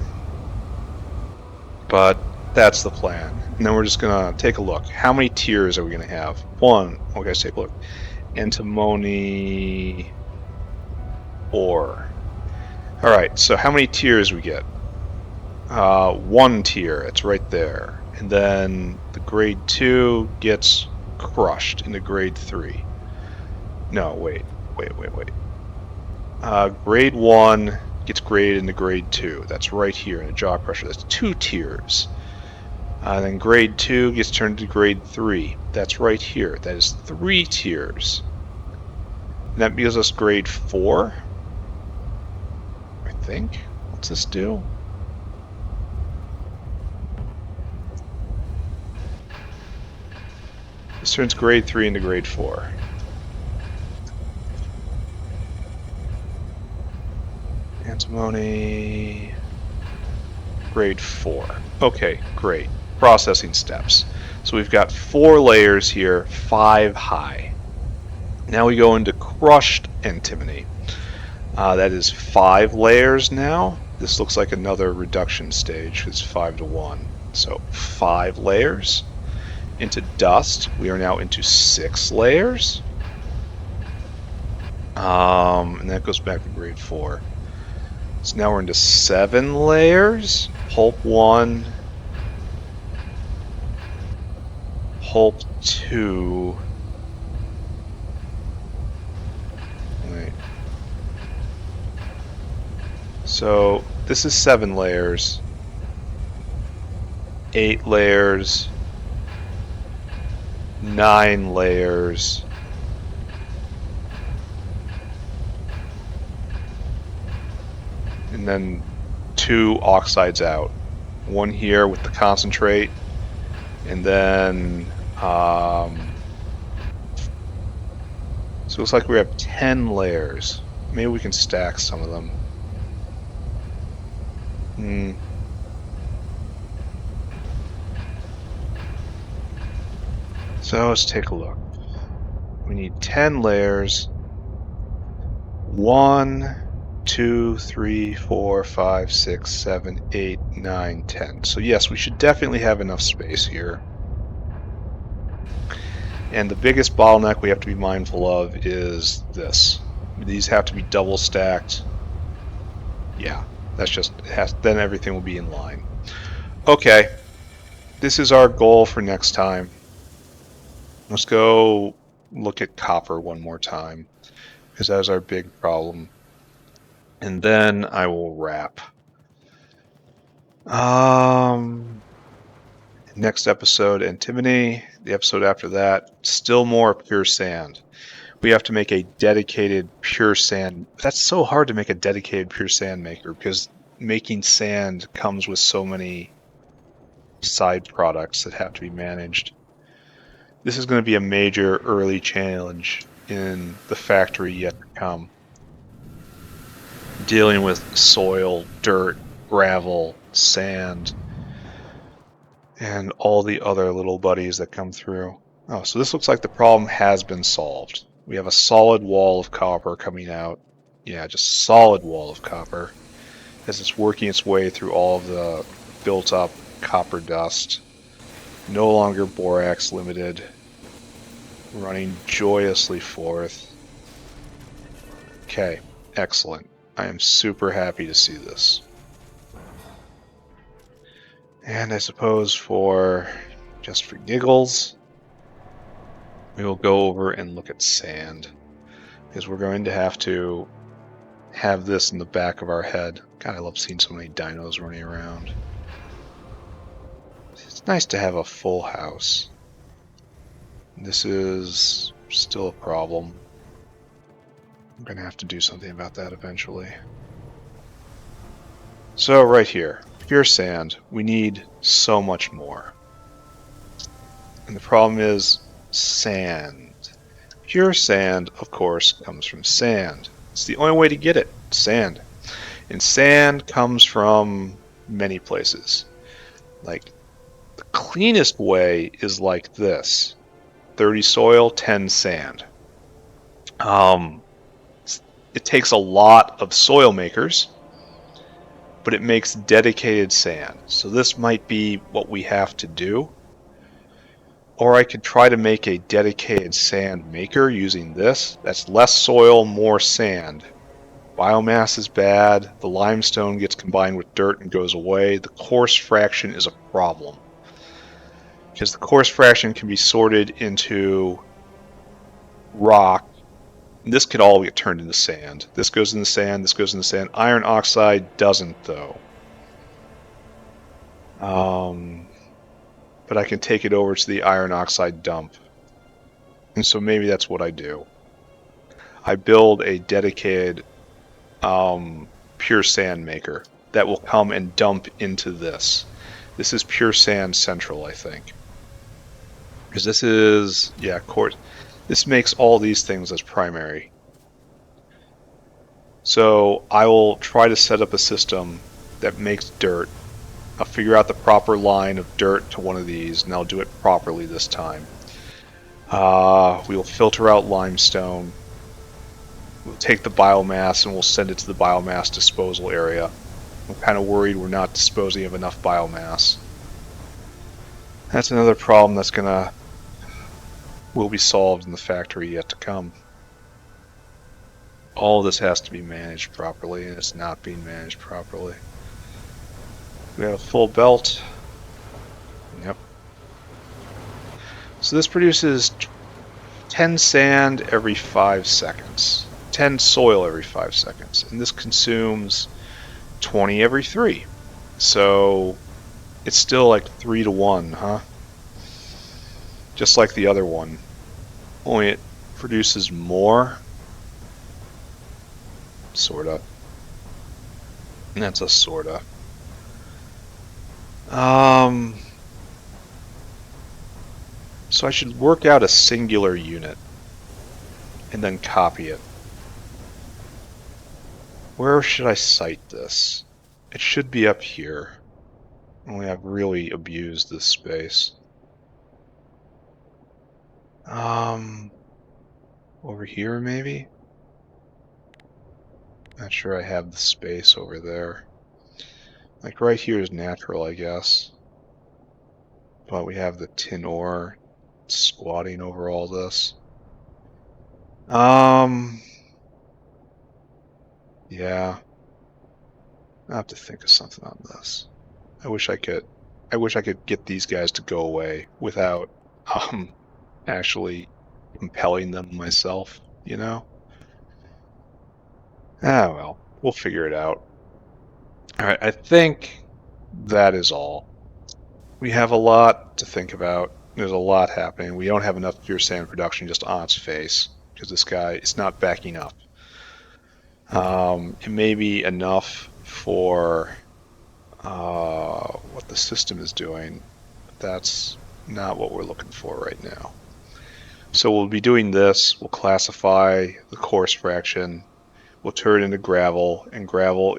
But that's the plan. And then we're just gonna take a look. How many tiers are we gonna have? One. Okay, let's take a look. Antimony ore. All right. So how many tiers we get? One tier. It's right there. And then the grade 2 gets crushed into grade 3. No, wait. Grade 1 gets graded into grade 2. That's right here in a jaw crusher. That's 2 tiers. Then grade 2 gets turned to grade 3. That's right here. That is 3 tiers. And that gives us grade 4. I think. What's this do? This turns grade 3 into grade 4. Antimony. Grade 4. Okay, great. Processing steps. So we've got 4 layers here, 5 high. Now we go into crushed antimony. That is 5 layers now. This looks like another reduction stage. It's 5 to 1. So 5 layers. Into dust, we are now into 6 layers. And that goes back to grade 4. So now we're into 7 layers. Pulp 1. Pulp 2. Wait. So this is 7 layers. 8 layers. 9 layers. And then 2 oxides out. One here with the concentrate, and then so it looks like we have 10 layers. Maybe we can stack some of them. So let's take a look. We need 10 layers. 1, 2, 3, 4, 5, 6, 7, 8, 9, 10. So yes, we should definitely have enough space here. And the biggest bottleneck we have to be mindful of is this. These have to be double stacked. Yeah, that's just, then everything will be in line. Okay, this is our goal for next time. Let's go look at copper one more time, because that is our big problem. And then I will wrap. Next episode, antimony. The episode after that, still more pure sand. We have to make a dedicated pure sand. That's so hard to make a dedicated pure sand maker, because making sand comes with so many side products that have to be managed. This is going to be a major early challenge in the factory yet to come. Dealing with soil, dirt, gravel, sand, and all the other little buddies that come through. Oh, so this looks like the problem has been solved. We have a solid wall of copper coming out. Yeah, just solid wall of copper as it's working its way through all of the built up copper dust. No longer borax limited. Running joyously forth. Okay, excellent. I am super happy to see this. And I suppose just for giggles, we will go over and look at sand, because we're going to have this in the back of our head. God, I love seeing so many dinos running around. It's nice to have a full house. This is still a problem. I'm going to have to do something about that eventually. So right here, pure sand, we need so much more. And the problem is sand. Pure sand, of course, comes from sand. It's the only way to get it, sand. And sand comes from many places. Like, the cleanest way is like this. 30 soil, 10 sand. It takes a lot of soil makers, but it makes dedicated sand. So this might be what we have to do. Or I could try to make a dedicated sand maker using this. That's less soil, more sand. Biomass is bad. The limestone gets combined with dirt and goes away. The coarse fraction is a problem, because the coarse fraction can be sorted into rock. This could all get turned into sand. This goes in the sand, this goes in the sand. Iron oxide doesn't, though. But I can take it over to the iron oxide dump. And so maybe that's what I do. I build a dedicated pure sand maker that will come and dump into this. This is pure sand central, I think. Because this is, yeah, of course, this makes all these things as primary. So I will try to set up a system that makes dirt. I'll figure out the proper line of dirt to one of these, and I'll do it properly this time. We'll filter out limestone. We'll take the biomass and we'll send it to the biomass disposal area. I'm kind of worried we're not disposing of enough biomass. That's another problem that's will be solved in the factory yet to come. All of this has to be managed properly, and it's not being managed properly. We have a full belt. Yep. So this produces 10 sand every 5 seconds. 10 soil every 5 seconds. And this consumes 20 every 3. So it's still like 3 to 1, huh? Just like the other one. Only it produces more. Sorta. And that's a sorta. So I should work out a singular unit and then copy it. Where should I cite this? It should be up here. Only I've really abused this space. Over here maybe? Not sure I have the space over there. Like right here is natural, I guess. But we have the tin ore squatting over all this. Yeah. I have to think of something on this. I wish I could get these guys to go away without actually compelling them myself, you know? Ah well, we'll figure it out. Alright, I think that is all. We have a lot to think about. There's a lot happening. We don't have enough pure sand production just on its face, because this guy is not backing up. It may be enough for what the system is doing, but that's not what we're looking for right now. So we'll be doing this. We'll classify the coarse fraction. We'll turn it into gravel, and gravel,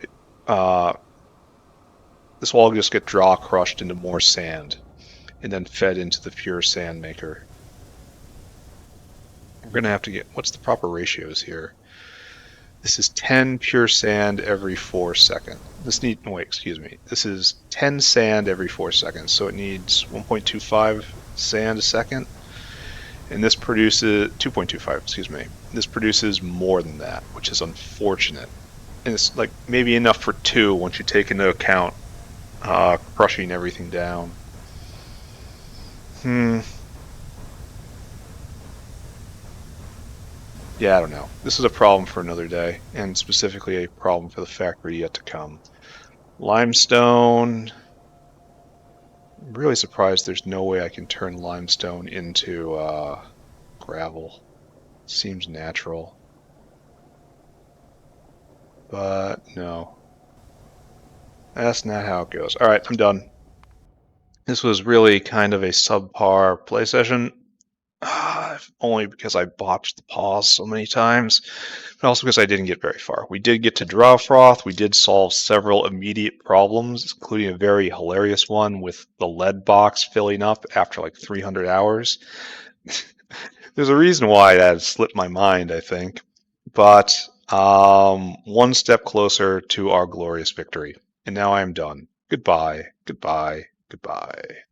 this will all just get draw crushed into more sand and then fed into the pure sand maker. We're going to have to get, what's the proper ratios here? This is 10 pure sand every 4 seconds. This is 10 sand every 4 seconds, so it needs 1.25 sand a second. And this produces 2.25, excuse me. This produces more than that, which is unfortunate. And it's like maybe enough for 2 once you take into account crushing everything down. Yeah, I don't know. This is a problem for another day, and specifically a problem for the factory yet to come. Limestone. I'm really surprised there's no way I can turn limestone into gravel. Seems natural. But no. That's not how it goes. Alright, I'm done. This was really kind of a subpar play session. Only because I botched the pause so many times, but also because I didn't get very far. We did get to Dowfroth. We did solve several immediate problems, including a very hilarious one with the lead box filling up after like 300 hours. There's a reason why that slipped my mind, I think. But one step closer to our glorious victory. And now I am done. Goodbye, goodbye, goodbye.